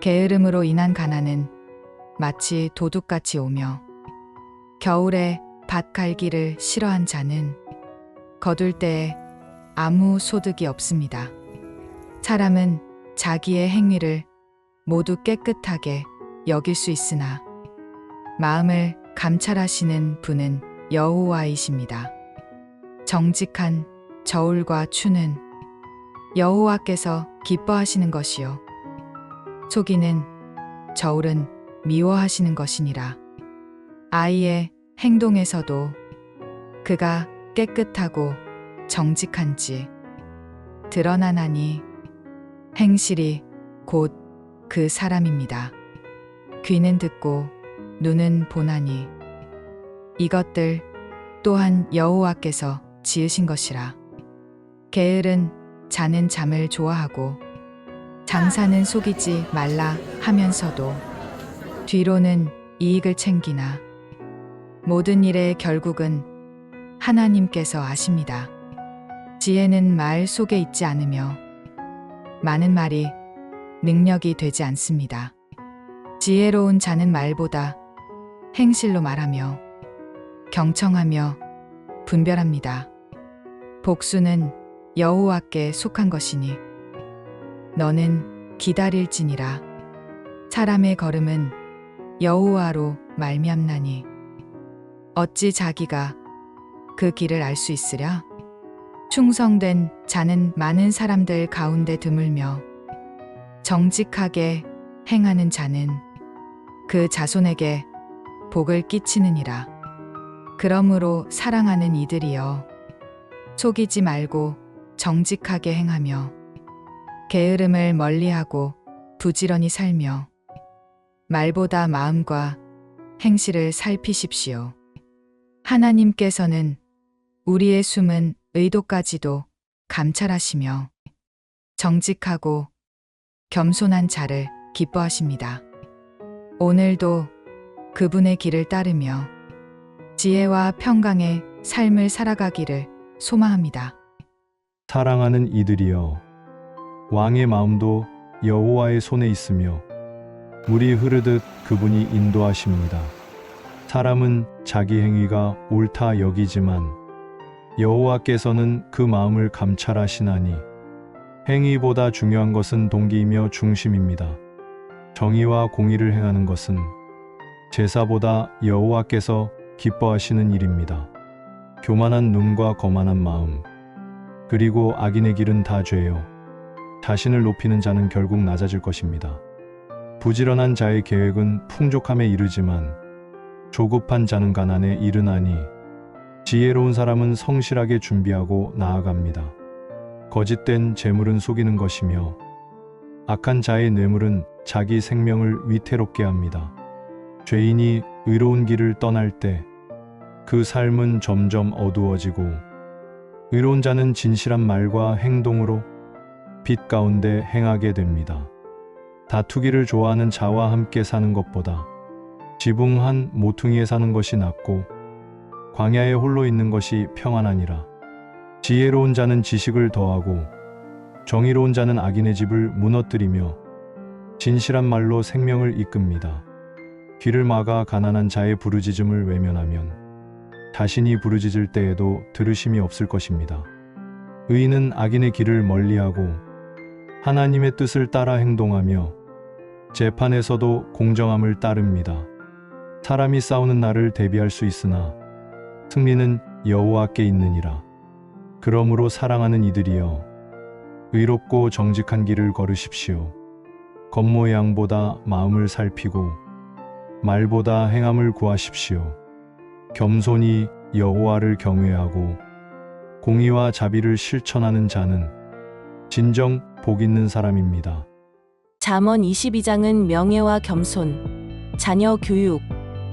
게으름으로 인한 가난은 마치 도둑같이 오며 겨울에 밭 갈기를 싫어한 자는 거둘 때에 아무 소득이 없습니다. 사람은 자기의 행위를 모두 깨끗하게 여길 수 있으나 마음을 감찰하시는 분은 여호와이십니다. 정직한 저울과 추는 여호와께서 기뻐하시는 것이요 속이는 저울은 미워하시는 것이니라. 아이의 행동에서도 그가 깨끗하고 정직한지 드러나나니 행실이 곧 그 사람입니다. 귀는 듣고 눈은 보나니 이것들 또한 여호와께서 지으신 것이라. 게으른 자는 잠을 좋아하고 장사는 속이지 말라 하면서도 뒤로는 이익을 챙기나 모든 일의 결국은 하나님께서 아십니다. 지혜는 말 속에 있지 않으며 많은 말이 능력이 되지 않습니다. 지혜로운 자는 말보다 행실로 말하며 경청하며 분별합니다. 복수는 여호와께 속한 것이니 너는 기다릴지니라. 사람의 걸음은 여호와로 말미암나니 어찌 자기가 그 길을 알 수 있으랴? 충성된 자는 많은 사람들 가운데 드물며 정직하게 행하는 자는 그 자손에게 복을 끼치느니라. 그러므로 사랑하는 이들이여 속이지 말고 정직하게 행하며 게으름을 멀리하고 부지런히 살며 말보다 마음과 행실을 살피십시오. 하나님께서는 우리의 숨은 의도까지도 감찰하시며 정직하고 겸손한 자를 기뻐하십니다. 오늘도 그분의 길을 따르며 지혜와 평강의 삶을 살아가기를 소망합니다. 사랑하는 이들이여 왕의 마음도 여호와의 손에 있으며 물이 흐르듯 그분이 인도하십니다. 사람은 자기 행위가 옳다 여기지만 여호와께서는 그 마음을 감찰하시나니 행위보다 중요한 것은 동기이며 중심입니다. 정의와 공의를 행하는 것은 제사보다 여호와께서 기뻐하시는 일입니다. 교만한 눈과 거만한 마음 그리고 악인의 길은 다 죄요. 자신을 높이는 자는 결국 낮아질 것입니다. 부지런한 자의 계획은 풍족함에 이르지만 조급한 자는 가난에 이르나니 지혜로운 사람은 성실하게 준비하고 나아갑니다. 거짓된 재물은 속이는 것이며 악한 자의 뇌물은 자기 생명을 위태롭게 합니다. 죄인이 의로운 길을 떠날 때 그 삶은 점점 어두워지고 의로운 자는 진실한 말과 행동으로 빛 가운데 행하게 됩니다. 다투기를 좋아하는 자와 함께 사는 것보다 지붕한 모퉁이에 사는 것이 낫고 광야에 홀로 있는 것이 평안하니라. 지혜로운 자는 지식을 더하고 정의로운 자는 악인의 집을 무너뜨리며 진실한 말로 생명을 이끕니다. 귀를 막아 가난한 자의 부르짖음을 외면하면 자신이 부르짖을 때에도 들으심이 없을 것입니다. 의인은 악인의 길을 멀리하고 하나님의 뜻을 따라 행동하며 재판에서도 공정함을 따릅니다. 사람이 싸우는 날을 대비할 수 있으나 승리는 여호와께 있느니라. 그러므로 사랑하는 이들이여 의롭고 정직한 길을 걸으십시오. 겉모양보다 마음을 살피고 말보다 행함을 구하십시오. 겸손히 여호와를 경외하고 공의와 자비를 실천하는 자는 진정 복 있는 사람입니다. 잠언 22장은 명예와 겸손, 자녀 교육,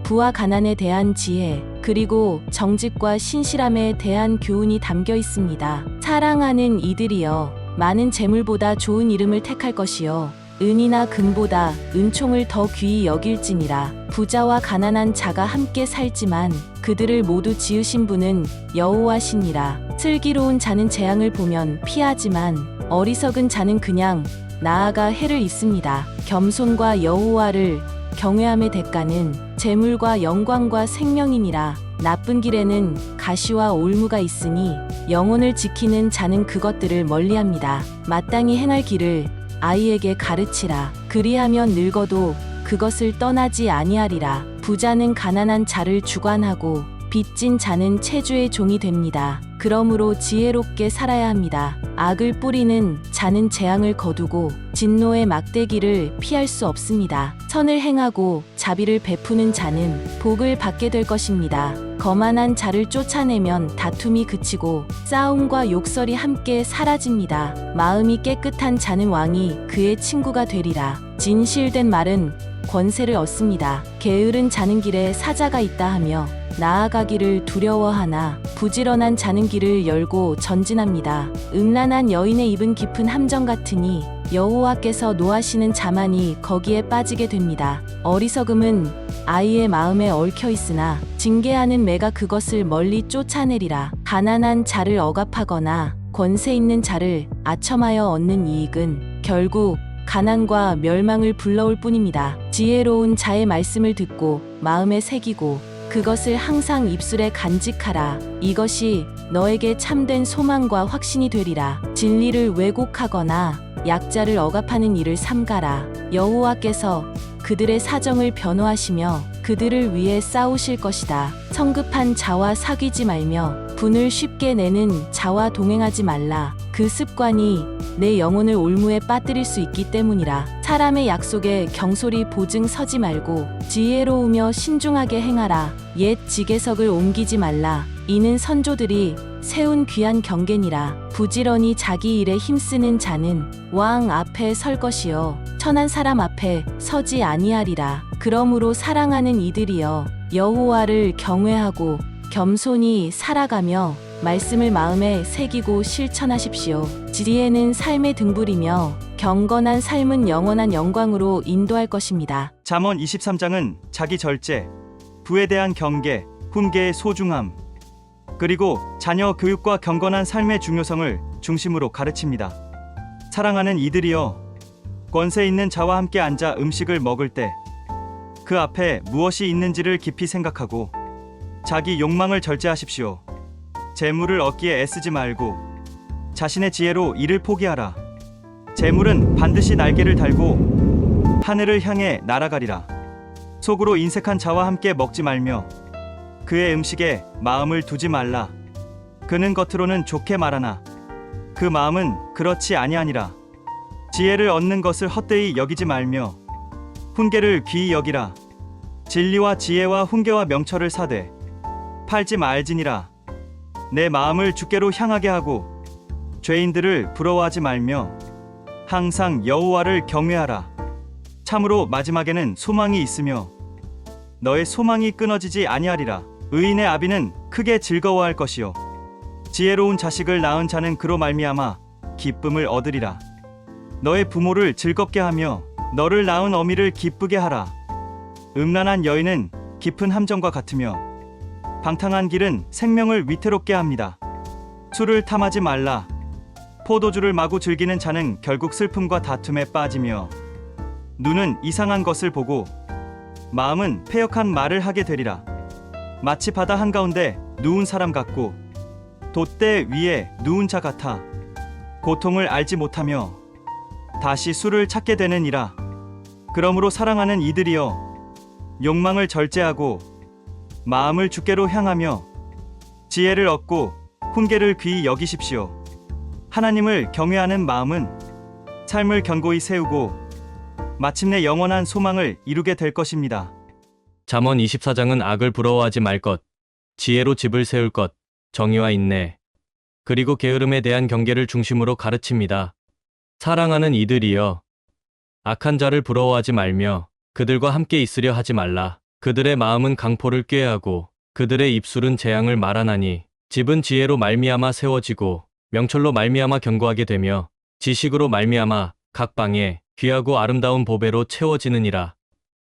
부와 가난에 대한 지혜, 그리고 정직과 신실함에 대한 교훈이 담겨 있습니다. 사랑하는 이들이여 많은 재물보다 좋은 이름을 택할 것이요 은이나 금보다 은총을 더 귀히 여길지니라. 부자와 가난한 자가 함께 살지만 그들을 모두 지으신 분은 여호와시니라. 슬기로운 자는 재앙을 보면 피하지만 어리석은 자는 그냥 나아가 해를 입습니다. 겸손과 여호와를 경외함의 대가는 재물과 영광과 생명이니라. 나쁜 길에는 가시와 올무가 있으니 영혼을 지키는 자는 그것들을 멀리합니다. 마땅히 행할 길을 아이에게 가르치라. 그리하면 늙어도 그것을 떠나지 아니하리라. 부자는 가난한 자를 주관하고 빚진 자는 체주의 종이 됩니다. 그러므로 지혜롭게 살아야 합니다. 악을 뿌리는 자는 재앙을 거두고 진노의 막대기를 피할 수 없습니다. 선을 행하고 자비를 베푸는 자는 복을 받게 될 것입니다. 거만한 자를 쫓아내면 다툼이 그치고 싸움과 욕설이 함께 사라집니다. 마음이 깨끗한 자는 왕이 그의 친구가 되리라. 진실된 말은 권세를 얻습니다. 게으른 자는 길에 사자가 있다 하며 나아가기를 두려워하나 부지런한 자는 길을 열고 전진합니다. 음란한 여인의 입은 깊은 함정 같으니 여호와께서 노하시는 자만이 거기에 빠지게 됩니다. 어리석음은 아이의 마음에 얽혀 있으나 징계하는 매가 그것을 멀리 쫓아내리라. 가난한 자를 억압하거나 권세 있는 자를 아첨하여 얻는 이익은 결국 가난과 멸망을 불러올 뿐입니다. 지혜로운 자의 말씀을 듣고 마음에 새기고 그것을 항상 입술에 간직하라. 이것이 너에게 참된 소망과 확신이 되리라. 진리를 왜곡하거나 약자를 억압하는 일을 삼가라. 여호와께서 그들의 사정을 변호하시며 그들을 위해 싸우실 것이다. 성급한 자와 사귀지 말며 분을 쉽게 내는 자와 동행하지 말라. 그 습관이 내 영혼을 올무에 빠뜨릴 수 있기 때문이라. 사람의 약속에 경솔히 보증 서지 말고 지혜로우며 신중하게 행하라. 옛 지계석을 옮기지 말라. 이는 선조들이 세운 귀한 경계니라. 부지런히 자기 일에 힘쓰는 자는 왕 앞에 설 것이요 천한 사람 앞에 서지 아니하리라. 그러므로 사랑하는 이들이여 여호와를 경외하고 겸손히 살아가며 말씀을 마음에 새기고 실천하십시오. 지혜는 삶의 등불이며 경건한 삶은 영원한 영광으로 인도할 것입니다. 잠언 23장은 자기 절제, 부에 대한 경계, 훈계의 소중함, 그리고 자녀 교육과 경건한 삶의 중요성을 중심으로 가르칩니다. 사랑하는 이들이여, 권세 있는 자와 함께 앉아 음식을 먹을 때 그 앞에 무엇이 있는지를 깊이 생각하고 자기 욕망을 절제하십시오. 재물을 얻기에 애쓰지 말고 자신의 지혜로 이를 포기하라. 재물은 반드시 날개를 달고 하늘을 향해 날아가리라. 속으로 인색한 자와 함께 먹지 말며 그의 음식에 마음을 두지 말라. 그는 겉으로는 좋게 말하나 그 마음은 그렇지 아니하니라. 지혜를 얻는 것을 헛되이 여기지 말며 훈계를 귀히 여기라. 진리와 지혜와 훈계와 명철을 사되 팔지 말지니라. 내 마음을 주께로 향하게 하고 죄인들을 부러워하지 말며 항상 여호와를 경외하라. 참으로 마지막에는 소망이 있으며 너의 소망이 끊어지지 아니하리라. 의인의 아비는 크게 즐거워할 것이요 지혜로운 자식을 낳은 자는 그로 말미암아 기쁨을 얻으리라. 너의 부모를 즐겁게 하며 너를 낳은 어미를 기쁘게 하라. 음란한 여인은 깊은 함정과 같으며 방탕한 길은 생명을 위태롭게 합니다. 술을 탐하지 말라. 포도주를 마구 즐기는 자는 결국 슬픔과 다툼에 빠지며 눈은 이상한 것을 보고 마음은 패역한 말을 하게 되리라. 마치 바다 한가운데 누운 사람 같고 돛대 위에 누운 자 같아 고통을 알지 못하며 다시 술을 찾게 되느니라. 그러므로 사랑하는 이들이여, 욕망을 절제하고 마음을 주께로 향하며 지혜를 얻고 훈계를 귀히 여기십시오. 하나님을 경외하는 마음은 삶을 견고히 세우고 마침내 영원한 소망을 이루게 될 것입니다. 잠언 24장은 악을 부러워하지 말 것, 지혜로 집을 세울 것, 정의와 인내, 그리고 게으름에 대한 경계를 중심으로 가르칩니다. 사랑하는 이들이여, 악한 자를 부러워하지 말며 그들과 함께 있으려 하지 말라. 그들의 마음은 강포를 꾀하고 그들의 입술은 재앙을 말하나니 집은 지혜로 말미암아 세워지고 명철로 말미암아 견고하게 되며 지식으로 말미암아 각 방에 귀하고 아름다운 보배로 채워지느니라.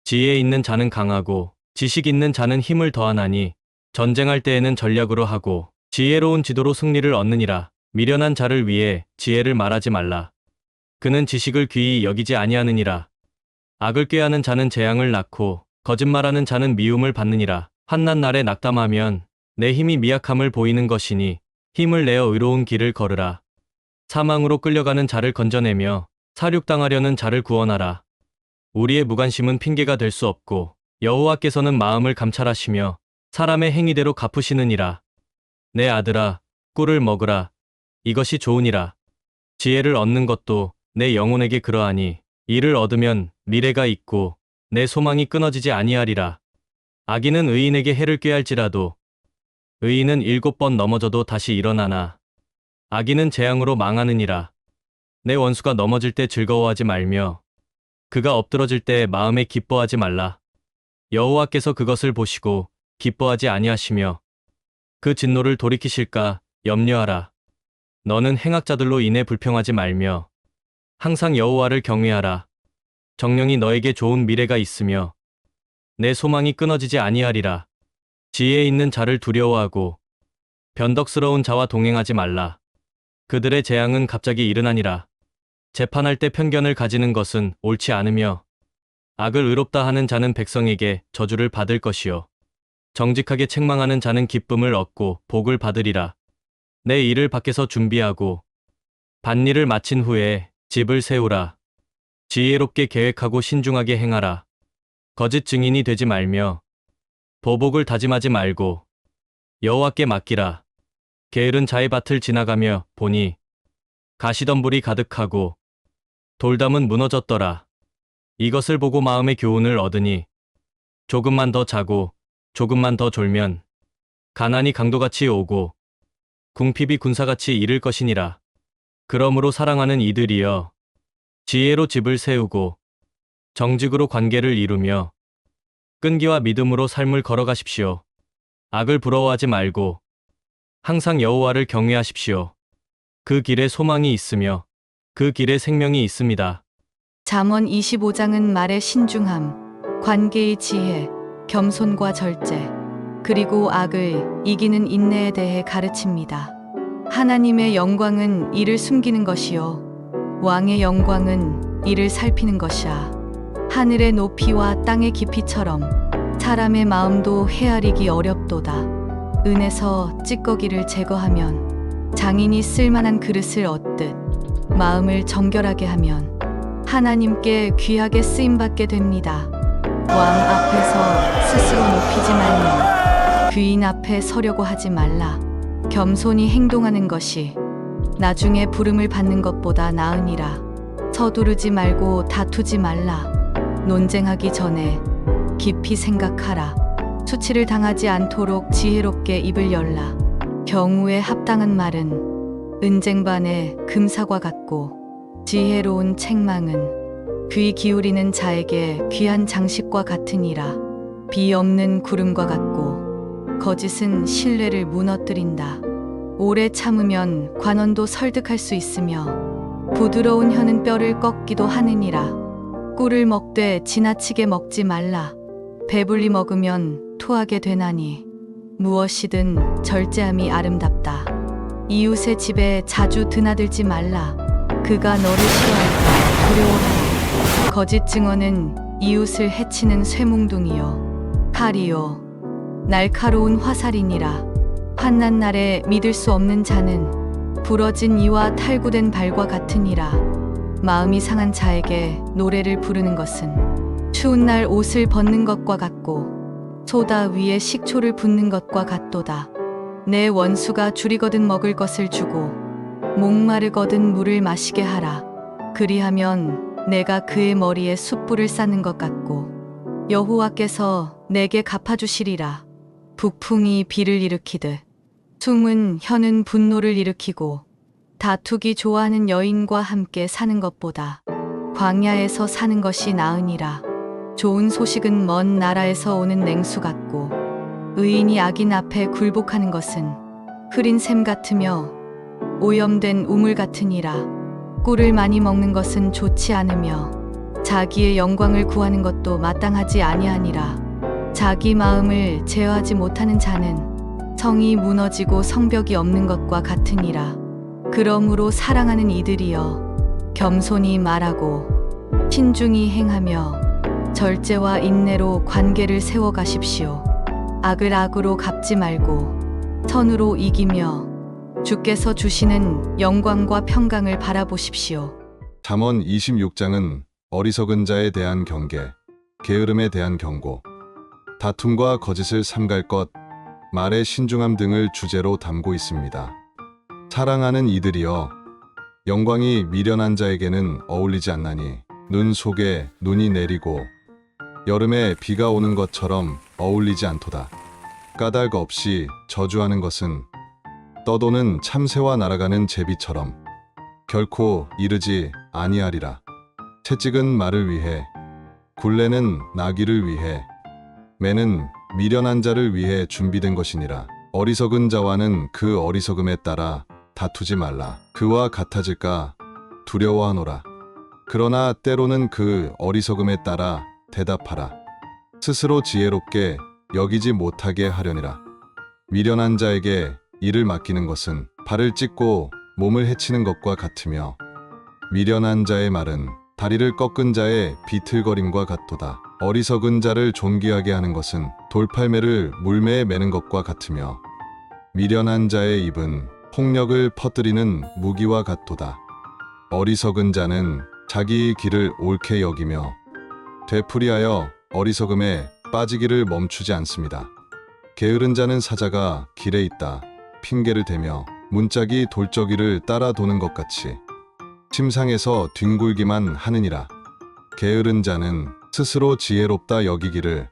지혜 있는 자는 강하고 지식 있는 자는 힘을 더하나니 전쟁할 때에는 전략으로 하고 지혜로운 지도로 승리를 얻느니라. 미련한 자를 위해 지혜를 말하지 말라. 그는 지식을 귀히 여기지 아니하느니라. 악을 꾀하는 자는 재앙을 낳고 거짓말하는 자는 미움을 받느니라. 환난 날에 낙담하면 내 힘이 미약함을 보이는 것이니 힘을 내어 의로운 길을 걸으라. 사망으로 끌려가는 자를 건져내며 사륙당하려는 자를 구원하라. 우리의 무관심은 핑계가 될 수 없고 여호와께서는 마음을 감찰하시며 사람의 행위대로 갚으시느니라. 내 아들아, 꿀을 먹으라. 이것이 좋으니라. 지혜를 얻는 것도 내 영혼에게 그러하니 이를 얻으면 미래가 있고 내 소망이 끊어지지 아니하리라. 악인은 의인에게 해를 꾀할지라도 의인은 7번 넘어져도 다시 일어나나 악인은 재앙으로 망하느니라. 내 원수가 넘어질 때 즐거워하지 말며 그가 엎드러질 때 마음에 기뻐하지 말라. 여호와께서 그것을 보시고 기뻐하지 아니하시며 그 진노를 돌이키실까 염려하라. 너는 행악자들로 인해 불평하지 말며 항상 여호와를 경외하라. 정령이 너에게 좋은 미래가 있으며 내 소망이 끊어지지 아니하리라. 지혜 있는 자를 두려워하고 변덕스러운 자와 동행하지 말라. 그들의 재앙은 갑자기 일어나니라. 재판할 때 편견을 가지는 것은 옳지 않으며 악을 의롭다 하는 자는 백성에게 저주를 받을 것이요 정직하게 책망하는 자는 기쁨을 얻고 복을 받으리라. 내 일을 밖에서 준비하고 밭일을 마친 후에 집을 세우라. 지혜롭게 계획하고 신중하게 행하라. 거짓 증인이 되지 말며 보복을 다짐하지 말고 여호와께 맡기라. 게으른 자의 밭을 지나가며 보니 가시덤불이 가득하고 돌담은 무너졌더라. 이것을 보고 마음의 교훈을 얻으니 조금만 더 자고 조금만 더 졸면 가난이 강도같이 오고 궁핍이 군사같이 이를 것이니라. 그러므로 사랑하는 이들이여 지혜로 집을 세우고 정직으로 관계를 이루며 끈기와 믿음으로 삶을 걸어가십시오. 악을 부러워하지 말고 항상 여호와를 경외하십시오. 그 길에 소망이 있으며 그 길에 생명이 있습니다. 잠언 25장은 말의 신중함, 관계의 지혜, 겸손과 절제, 그리고 악을 이기는 인내에 대해 가르칩니다. 하나님의 영광은 이를 숨기는 것이요 왕의 영광은 이를 살피는 것이야. 하늘의 높이와 땅의 깊이처럼 사람의 마음도 헤아리기 어렵도다. 은에서 찌꺼기를 제거하면 장인이 쓸만한 그릇을 얻듯 마음을 정결하게 하면 하나님께 귀하게 쓰임받게 됩니다. 왕 앞에서 스스로 높이지 말며 귀인 앞에 서려고 하지 말라. 겸손히 행동하는 것이 나중에 부름을 받는 것보다 나으니라. 서두르지 말고 다투지 말라. 논쟁하기 전에 깊이 생각하라. 수치를 당하지 않도록 지혜롭게 입을 열라. 경우에 합당한 말은 은쟁반의 금사과 같고 지혜로운 책망은 귀 기울이는 자에게 귀한 장식과 같으니라. 비 없는 구름과 같고 거짓은 신뢰를 무너뜨린다. 오래 참으면 관원도 설득할 수 있으며 부드러운 혀는 뼈를 꺾기도 하느니라. 꿀을 먹되 지나치게 먹지 말라. 배불리 먹으면 토하게 되나니 무엇이든 절제함이 아름답다. 이웃의 집에 자주 드나들지 말라. 그가 너를 싫어할까 두려워하라. 거짓 증언은 이웃을 해치는 쇠몽둥이요 칼이요 날카로운 화살이니라. 환난 날에 믿을 수 없는 자는 부러진 이와 탈구된 발과 같으니라. 마음이 상한 자에게 노래를 부르는 것은 추운 날 옷을 벗는 것과 같고 소다 위에 식초를 붓는 것과 같도다. 내 원수가 줄이거든 먹을 것을 주고 목마르거든 물을 마시게 하라. 그리하면 내가 그의 머리에 숯불을 쌓는 것 같고 여호와께서 내게 갚아주시리라. 북풍이 비를 일으키듯 숨은 혀는 분노를 일으키고 다투기 좋아하는 여인과 함께 사는 것보다 광야에서 사는 것이 나으니라. 좋은 소식은 먼 나라에서 오는 냉수 같고 의인이 악인 앞에 굴복하는 것은 흐린 샘 같으며 오염된 우물 같으니라. 꿀을 많이 먹는 것은 좋지 않으며 자기의 영광을 구하는 것도 마땅하지 아니하니라. 자기 마음을 제어하지 못하는 자는 성이 무너지고 성벽이 없는 것과 같으니라. 그러므로 사랑하는 이들이여 겸손히 말하고 신중히 행하며 절제와 인내로 관계를 세워가십시오. 악을 악으로 갚지 말고 선으로 이기며 주께서 주시는 영광과 평강을 바라보십시오. 잠언 26장은 어리석은 자에 대한 경계, 게으름에 대한 경고, 다툼과 거짓을 삼갈 것, 말의 신중함 등을 주제로 담고 있습니다. 사랑하는 이들이여 영광이 미련한 자에게는 어울리지 않나니 눈 속에 눈이 내리고 여름에 비가 오는 것처럼 어울리지 않도다. 까닭 없이 저주하는 것은 떠도는 참새와 날아가는 제비처럼 결코 이르지 아니하리라. 채찍은 말을 위해, 굴레는 나귀를 위해, 매는 미련한 자를 위해 준비된 것이니라. 어리석은 자와는 그 어리석음에 따라 다투지 말라. 그와 같아질까 두려워하노라. 그러나 때로는 그 어리석음에 따라 대답하라. 스스로 지혜롭게 여기지 못하게 하려니라. 미련한 자에게 일을 맡기는 것은 발을 찢고 몸을 해치는 것과 같으며 미련한 자의 말은 다리를 꺾은 자의 비틀거림과 같도다. 어리석은 자를 존귀하게 하는 것은 돌팔매를 물매에 매는 것과 같으며 미련한 자의 입은 폭력을 퍼뜨리는 무기와 같도다. 어리석은 자는 자기 길을 옳게 여기며 되풀이하여 어리석음에 빠지기를 멈추지 않습니다. 게으른 자는 사자가 길에 있다 핑계를 대며 문짝이 돌적이를 따라 도는 것 같이 침상에서 뒹굴기만 하느니라. 게으른 자는 스스로 지혜롭다 여기기를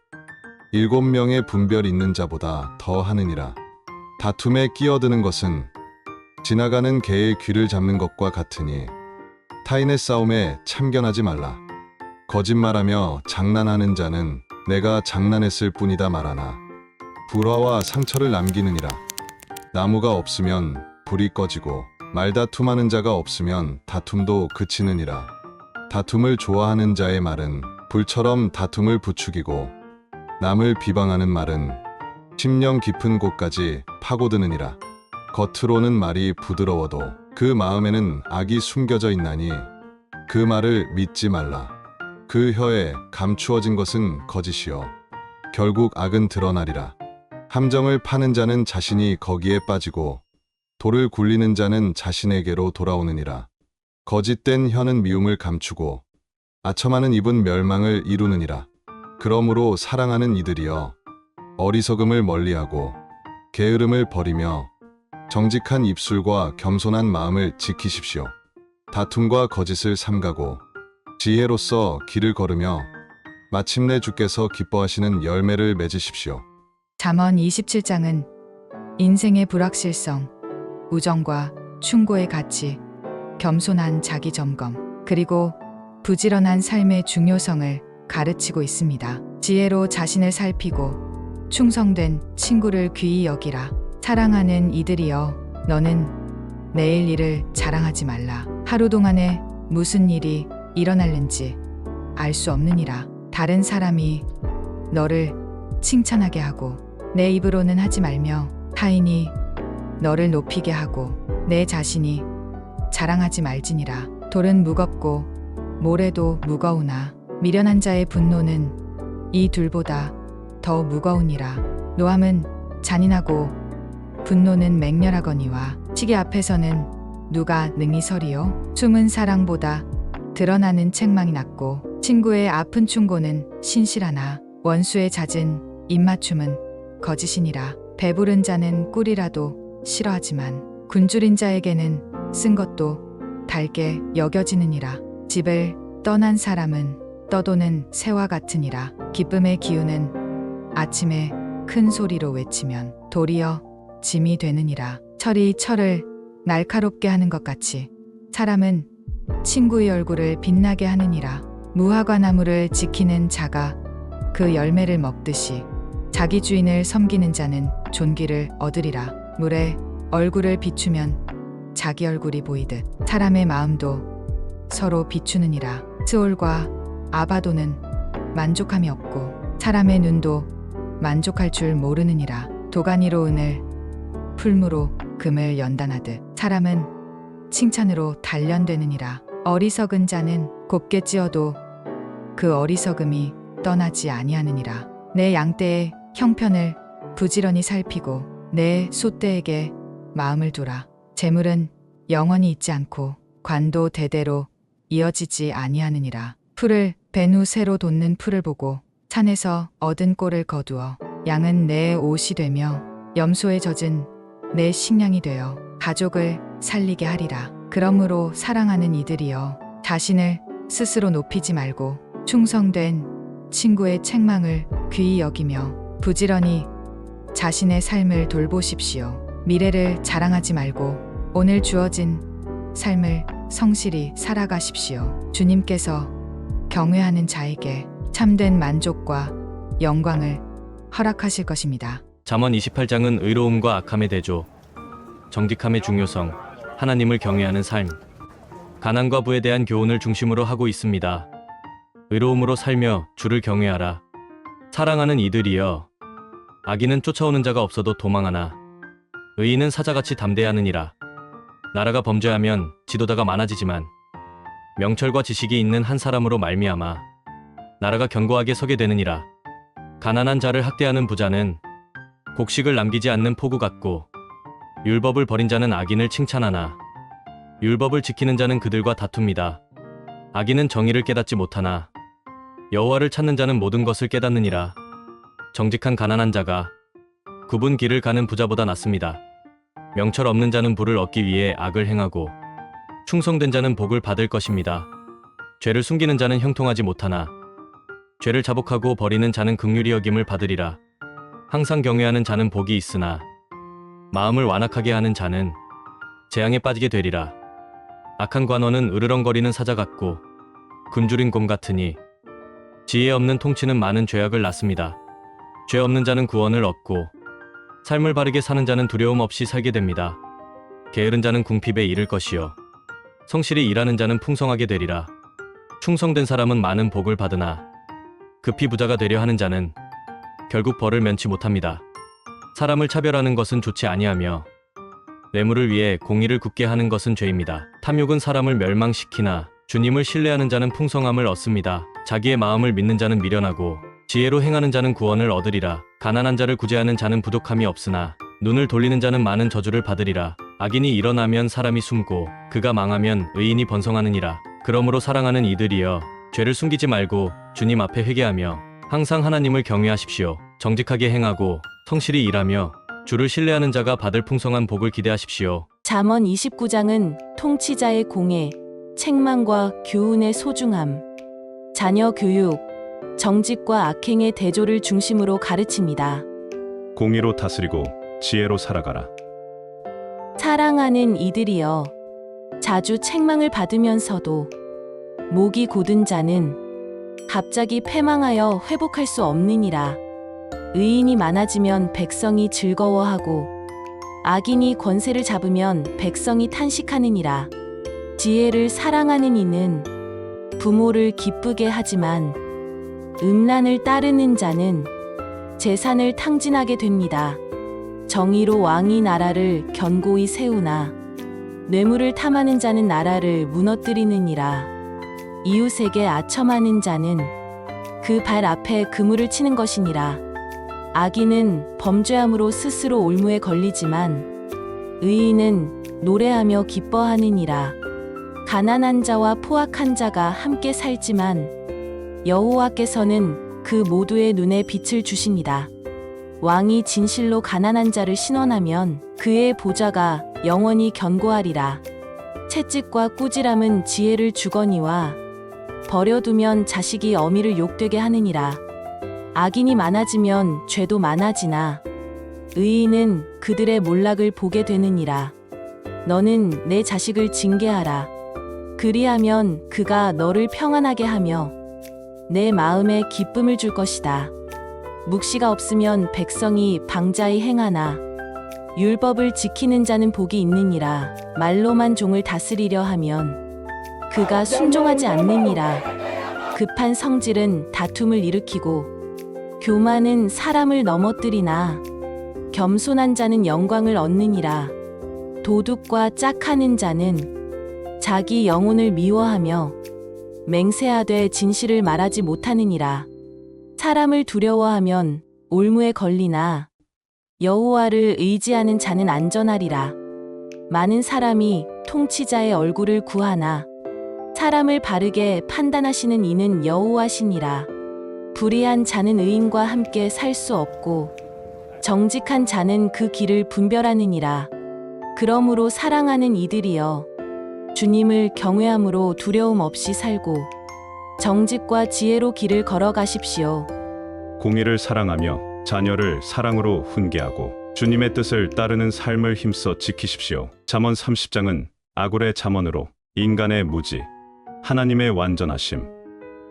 7명의 분별 있는 자보다 더 하느니라. 다툼에 끼어드는 것은 지나가는 개의 귀를 잡는 것과 같으니 타인의 싸움에 참견하지 말라. 거짓말하며 장난하는 자는 내가 장난했을 뿐이다 말하나 불화와 상처를 남기느니라. 나무가 없으면 불이 꺼지고 말다툼하는 자가 없으면 다툼도 그치느니라. 다툼을 좋아하는 자의 말은 불처럼 다툼을 부추기고 남을 비방하는 말은 심령 깊은 곳까지 파고드느니라. 겉으로는 말이 부드러워도 그 마음에는 악이 숨겨져 있나니 그 말을 믿지 말라. 그 혀에 감추어진 것은 거짓이요 결국 악은 드러나리라. 함정을 파는 자는 자신이 거기에 빠지고 돌을 굴리는 자는 자신에게로 돌아오느니라. 거짓된 혀는 미움을 감추고 아첨하는 입은 멸망을 이루느니라. 그러므로 사랑하는 이들이여 어리석음을 멀리하고 게으름을 버리며 정직한 입술과 겸손한 마음을 지키십시오. 다툼과 거짓을 삼가고 지혜로서 길을 걸으며 마침내 주께서 기뻐하시는 열매를 맺으십시오. 잠언 27장은 인생의 불확실성, 우정과 충고의 가치, 겸손한 자기 점검, 그리고 부지런한 삶의 중요성을 가르치고 있습니다. 지혜로 자신을 살피고 충성된 친구를 귀히 여기라. 사랑하는 이들이여 너는 내일 일을 자랑하지 말라. 하루 동안에 무슨 일이 일어날는지 알 수 없느니라. 다른 사람이 너를 칭찬하게 하고 내 입으로는 하지 말며 타인이 너를 높이게 하고 내 자신이 자랑하지 말지니라. 돌은 무겁고 모래도 무거우나 미련한 자의 분노는 이 둘보다 더 무거우니라. 노함은 잔인하고 분노는 맹렬하거니와 시기 앞에서는 누가 능히 서리요? 숨은 사랑보다 드러나는 책망이 낫고 친구의 아픈 충고는 신실하나 원수의 잦은 입맞춤은 거짓이니라. 배부른 자는 꿀이라도 싫어하지만 굶주린 자에게는 쓴 것도 달게 여겨지느니라. 집을 떠난 사람은 떠도는 새와 같으니라. 기쁨의 기운은 아침에 큰 소리로 외치면 도리어 짐이 되느니라. 철이 철을 날카롭게 하는 것 같이 사람은 친구의 얼굴을 빛나게 하느니라. 무화과 나무를 지키는 자가 그 열매를 먹듯이 자기 주인을 섬기는 자는 존귀를 얻으리라. 물에 얼굴을 비추면 자기 얼굴이 보이듯 사람의 마음도 서로 비추느니라. 스올과 아바도는 만족함이 없고 사람의 눈도 만족할 줄 모르느니라. 도가니로 은을 풀무로 금을 연단하듯 사람은 칭찬으로 단련되느니라. 어리석은 자는 곱게 찌어도 그 어리석음이 떠나지 아니하느니라. 내 양떼의 형편을 부지런히 살피고 내 소떼에게 마음을 두라. 재물은 영원히 있지 않고 관도 대대로 이어지지 아니하느니라. 풀을 벤 후 새로 돋는 풀을 보고 산에서 얻은 꼴을 거두어 양은 내 옷이 되며 염소에 젖은 내 식량이 되어 가족을 살리게 하리라. 그러므로 사랑하는 이들이여 자신을 스스로 높이지 말고 충성된 친구의 책망을 귀히 여기며 부지런히 자신의 삶을 돌보십시오. 미래를 자랑하지 말고 오늘 주어진 삶을 성실히 살아가십시오. 주님께서 경외하는 자에게 참된 만족과 영광을 허락하실 것입니다. 잠언 28장은 의로움과 악함의 대조, 정직함의 중요성, 하나님을 경외하는 삶, 가난과 부에 대한 교훈을 중심으로 하고 있습니다. 의로움으로 살며 주를 경외하라. 사랑하는 이들이여 악인은 쫓아오는 자가 없어도 도망하나 의인은 사자같이 담대하느니라. 나라가 범죄하면 지도자가 많아지지만 명철과 지식이 있는 한 사람으로 말미암아 나라가 견고하게 서게 되느니라. 가난한 자를 학대하는 부자는 곡식을 남기지 않는 포구 같고 율법을 버린 자는 악인을 칭찬하나 율법을 지키는 자는 그들과 다툽니다. 악인은 정의를 깨닫지 못하나 여호와를 찾는 자는 모든 것을 깨닫느니라. 정직한 가난한 자가 굽은 길을 가는 부자보다 낫습니다. 명철 없는 자는 부를 얻기 위해 악을 행하고 충성된 자는 복을 받을 것입니다. 죄를 숨기는 자는 형통하지 못하나 죄를 자복하고 버리는 자는 긍휼히 여김을 받으리라. 항상 경외하는 자는 복이 있으나 마음을 완악하게 하는 자는 재앙에 빠지게 되리라. 악한 관원은 으르렁거리는 사자 같고 굶주린 곰 같으니 지혜 없는 통치는 많은 죄악을 낳습니다. 죄 없는 자는 구원을 얻고 삶을 바르게 사는 자는 두려움 없이 살게 됩니다. 게으른 자는 궁핍에 이를 것이요 성실히 일하는 자는 풍성하게 되리라. 충성된 사람은 많은 복을 받으나 급히 부자가 되려 하는 자는 결국 벌을 면치 못합니다. 사람을 차별하는 것은 좋지 아니하며 뇌물을 위해 공의를 굳게 하는 것은 죄입니다. 탐욕은 사람을 멸망시키나 주님을 신뢰하는 자는 풍성함을 얻습니다. 자기의 마음을 믿는 자는 미련하고 지혜로 행하는 자는 구원을 얻으리라. 가난한 자를 구제하는 자는 부족함이 없으나 눈을 돌리는 자는 많은 저주를 받으리라. 악인이 일어나면 사람이 숨고 그가 망하면 의인이 번성하느니라. 그러므로 사랑하는 이들이여 죄를 숨기지 말고 주님 앞에 회개하며 항상 하나님을 경외하십시오. 정직하게 행하고 성실히 일하며 주를 신뢰하는 자가 받을 풍성한 복을 기대하십시오. 잠언 29장은 통치자의 공예, 책망과 교훈의 소중함, 자녀 교육, 정직과 악행의 대조를 중심으로 가르칩니다. 공의로 다스리고 지혜로 살아가라. 사랑하는 이들이여, 자주 책망을 받으면서도 목이 곧은 자는 갑자기 패망하여 회복할 수 없느니라. 의인이 많아지면 백성이 즐거워하고 악인이 권세를 잡으면 백성이 탄식하느니라. 지혜를 사랑하는 이는 부모를 기쁘게 하지만 음란을 따르는 자는 재산을 탕진하게 됩니다. 정의로 왕이 나라를 견고히 세우나 뇌물을 탐하는 자는 나라를 무너뜨리느니라. 이웃에게 아첨하는 자는 그 발 앞에 그물을 치는 것이니라. 악인은 범죄함으로 스스로 올무에 걸리지만 의인은 노래하며 기뻐하느니라. 가난한 자와 포악한 자가 함께 살지만 여호와께서는 그 모두의 눈에 빛을 주시니라. 왕이 진실로 가난한 자를 신원하면 그의 보좌가 영원히 견고하리라. 채찍과 꾸지람은 지혜를 주거니와 버려두면 자식이 어미를 욕되게 하느니라. 악인이 많아지면 죄도 많아지나 의인은 그들의 몰락을 보게 되느니라. 너는 내 자식을 징계하라. 그리하면 그가 너를 평안하게 하며 내 마음에 기쁨을 줄 것이다. 묵시가 없으면 백성이 방자히 행하나 율법을 지키는 자는 복이 있느니라. 말로만 종을 다스리려 하면 그가 순종하지 않느니라. 급한 성질은 다툼을 일으키고 교만은 사람을 넘어뜨리나 겸손한 자는 영광을 얻느니라. 도둑과 짝하는 자는 자기 영혼을 미워하며 맹세하되 진실을 말하지 못하느니라. 사람을 두려워하면 올무에 걸리나 여호와를 의지하는 자는 안전하리라. 많은 사람이 통치자의 얼굴을 구하나 사람을 바르게 판단하시는 이는 여호와시니라. 불의한 자는 의인과 함께 살 수 없고 정직한 자는 그 길을 분별하느니라. 그러므로 사랑하는 이들이여, 주님을 경외함으로 두려움 없이 살고 정직과 지혜로 길을 걸어가십시오. 공의를 사랑하며 자녀를 사랑으로 훈계하고 주님의 뜻을 따르는 삶을 힘써 지키십시오. 잠언 30장은 아굴의 잠언으로 인간의 무지, 하나님의 완전하심,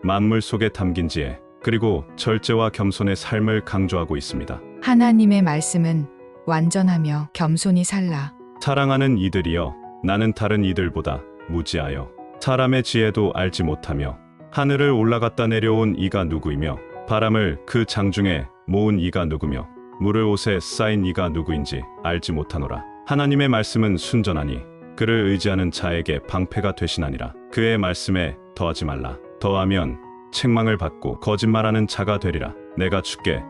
만물 속에 담긴 지혜, 그리고 절제와 겸손의 삶을 강조하고 있습니다. 하나님의 말씀은 완전하며 겸손히 살라. 사랑하는 이들이여, 나는 다른 이들보다 무지하여 사람의 지혜도 알지 못하며 하늘을 올라갔다 내려온 이가 누구이며 바람을 그 장중에 모은 이가 누구며 물을 옷에 쌓인 이가 누구인지 알지 못하노라. 하나님의 말씀은 순전하니 그를 의지하는 자에게 방패가 되시나니라. 그의 말씀에 더하지 말라. 더하면 책망을 받고 거짓말하는 자가 되리라. 내가 주께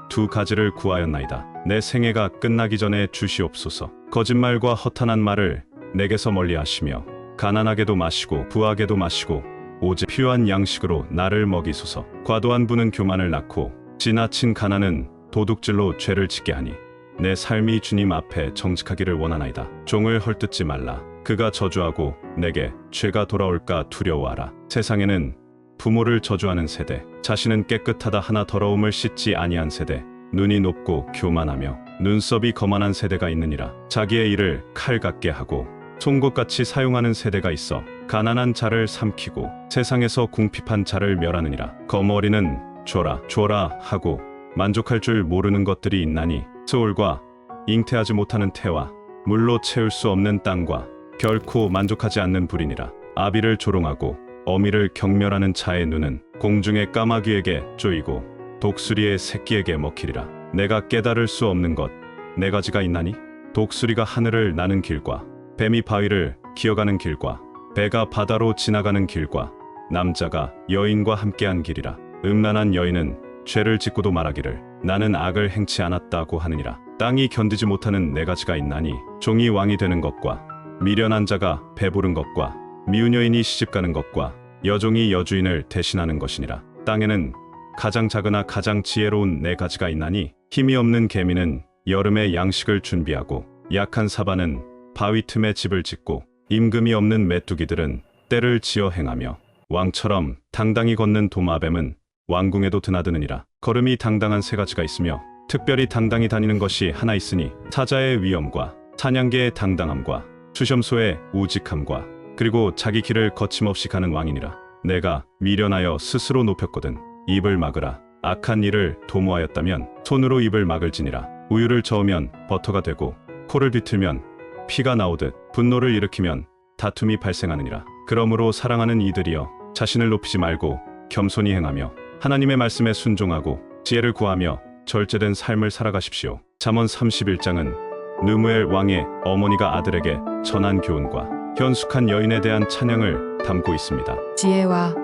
두 가지를 구하였나이다. 내 생애가 끝나기 전에 주시옵소서. 거짓말과 허탄한 말을 내게서 멀리하시며 가난하게도 마시고 부하게도 마시고 오직 필요한 양식으로 나를 먹이소서. 과도한 부는 교만을 낳고 지나친 가난은 도둑질로 죄를 짓게 하니 내 삶이 주님 앞에 정직하기를 원하나이다. 종을 헐뜯지 말라. 그가 저주하고 내게 죄가 돌아올까 두려워하라. 세상에는 부모를 저주하는 세대, 자신은 깨끗하다 하나 더러움을 씻지 아니한 세대, 눈이 높고 교만하며 눈썹이 거만한 세대가 있느니라. 자기의 일을 칼 같게 하고 송곳같이 사용하는 세대가 있어 가난한 자를 삼키고 세상에서 궁핍한 자를 멸하느니라. 거머리는 줘라 줘라 하고 만족할 줄 모르는 것들이 있나니 소울과 잉태하지 못하는 태와 물로 채울 수 없는 땅과 결코 만족하지 않는 불이니라. 아비를 조롱하고 어미를 경멸하는 자의 눈은 공중의 까마귀에게 쪼이고 독수리의 새끼에게 먹히리라. 내가 깨달을 수 없는 것 네 가지가 있나니 독수리가 하늘을 나는 길과 뱀이 바위를 기어가는 길과 배가 바다로 지나가는 길과 남자가 여인과 함께한 길이라. 음란한 여인은 죄를 짓고도 말하기를 나는 악을 행치 않았다고 하느니라. 땅이 견디지 못하는 네 가지가 있나니 종이 왕이 되는 것과 미련한 자가 배부른 것과 미운 여인이 시집가는 것과 여종이 여주인을 대신하는 것이니라. 땅에는 가장 작으나 가장 지혜로운 네 가지가 있나니 힘이 없는 개미는 여름에 양식을 준비하고 약한 사바는 바위 틈에 집을 짓고 임금이 없는 메뚜기들은 때를 지어 행하며 왕처럼 당당히 걷는 도마뱀은 왕궁에도 드나드느니라. 걸음이 당당한 세 가지가 있으며 특별히 당당히 다니는 것이 하나 있으니 사자의 위엄과 사냥개의 당당함과 수염소의 우직함과 그리고 자기 길을 거침없이 가는 왕이니라. 내가 미련하여 스스로 높였거든 입을 막으라. 악한 일을 도모하였다면 손으로 입을 막을지니라. 우유를 저으면 버터가 되고 코를 비틀면 피가 나오듯 분노를 일으키면 다툼이 발생하느니라. 그러므로 사랑하는 이들이여 자신을 높이지 말고 겸손히 행하며 하나님의 말씀에 순종하고 지혜를 구하며 절제된 삶을 살아가십시오. 잠언 31장은 느무엘 왕의 어머니가 아들에게 전한 교훈과 현숙한 여인에 대한 찬양을 담고 있습니다. 지혜와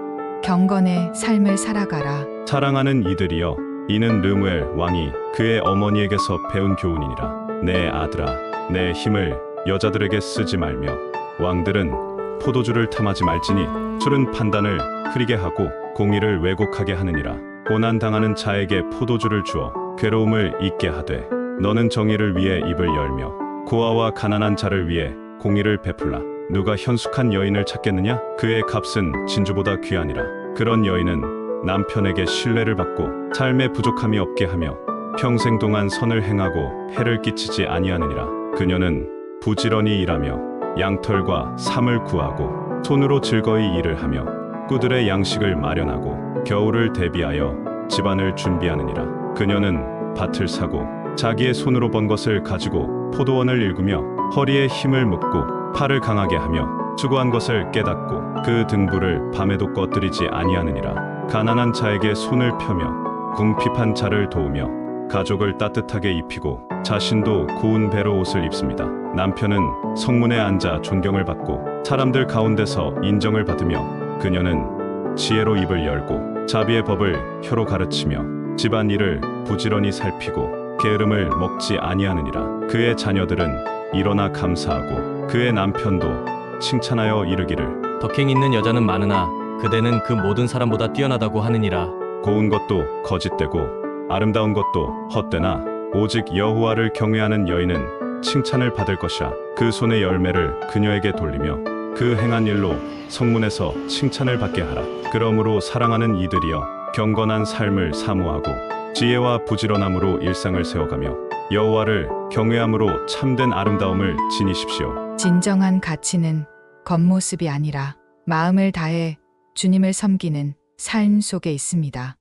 경건의 삶을 살아가라. 사랑하는 이들이여 이는 느무엘 왕이 그의 어머니에게서 배운 교훈이니라. 내 아들아 내 힘을 여자들에게 쓰지 말며 왕들은 포도주를 탐하지 말지니 술은 판단을 흐리게 하고 공의를 왜곡하게 하느니라. 고난당하는 자에게 포도주를 주어 괴로움을 잊게 하되 너는 정의를 위해 입을 열며 고아와 가난한 자를 위해 공의를 베풀라. 누가 현숙한 여인을 찾겠느냐? 그의 값은 진주보다 귀하니라. 그런 여인은 남편에게 신뢰를 받고 삶에 부족함이 없게 하며 평생 동안 선을 행하고 해를 끼치지 아니하느니라. 그녀는 부지런히 일하며 양털과 삼을 구하고 손으로 즐거이 일을 하며 꾸들의 양식을 마련하고 겨울을 대비하여 집안을 준비하느니라. 그녀는 밭을 사고 자기의 손으로 번 것을 가지고 포도원을 일구며 허리에 힘을 묶고 팔을 강하게 하며 수고한 것을 깨닫고 그 등불을 밤에도 꺼뜨리지 아니하느니라. 가난한 자에게 손을 펴며 궁핍한 자를 도우며 가족을 따뜻하게 입히고 자신도 고운 배로 옷을 입습니다. 남편은 성문에 앉아 존경을 받고 사람들 가운데서 인정을 받으며 그녀는 지혜로 입을 열고 자비의 법을 혀로 가르치며 집안 일을 부지런히 살피고 게으름을 먹지 아니하느니라. 그의 자녀들은 일어나 감사하고 그의 남편도 칭찬하여 이르기를 덕행 있는 여자는 많으나 그대는 그 모든 사람보다 뛰어나다고 하느니라. 고운 것도 거짓되고 아름다운 것도 헛되나 오직 여호와를 경외하는 여인은 칭찬을 받을 것이라. 그 손의 열매를 그녀에게 돌리며 그 행한 일로 성문에서 칭찬을 받게 하라. 그러므로 사랑하는 이들이여 경건한 삶을 사모하고 지혜와 부지런함으로 일상을 세워가며 여호와를 경외함으로 참된 아름다움을 지니십시오. 진정한 가치는 겉모습이 아니라 마음을 다해 주님을 섬기는 삶 속에 있습니다.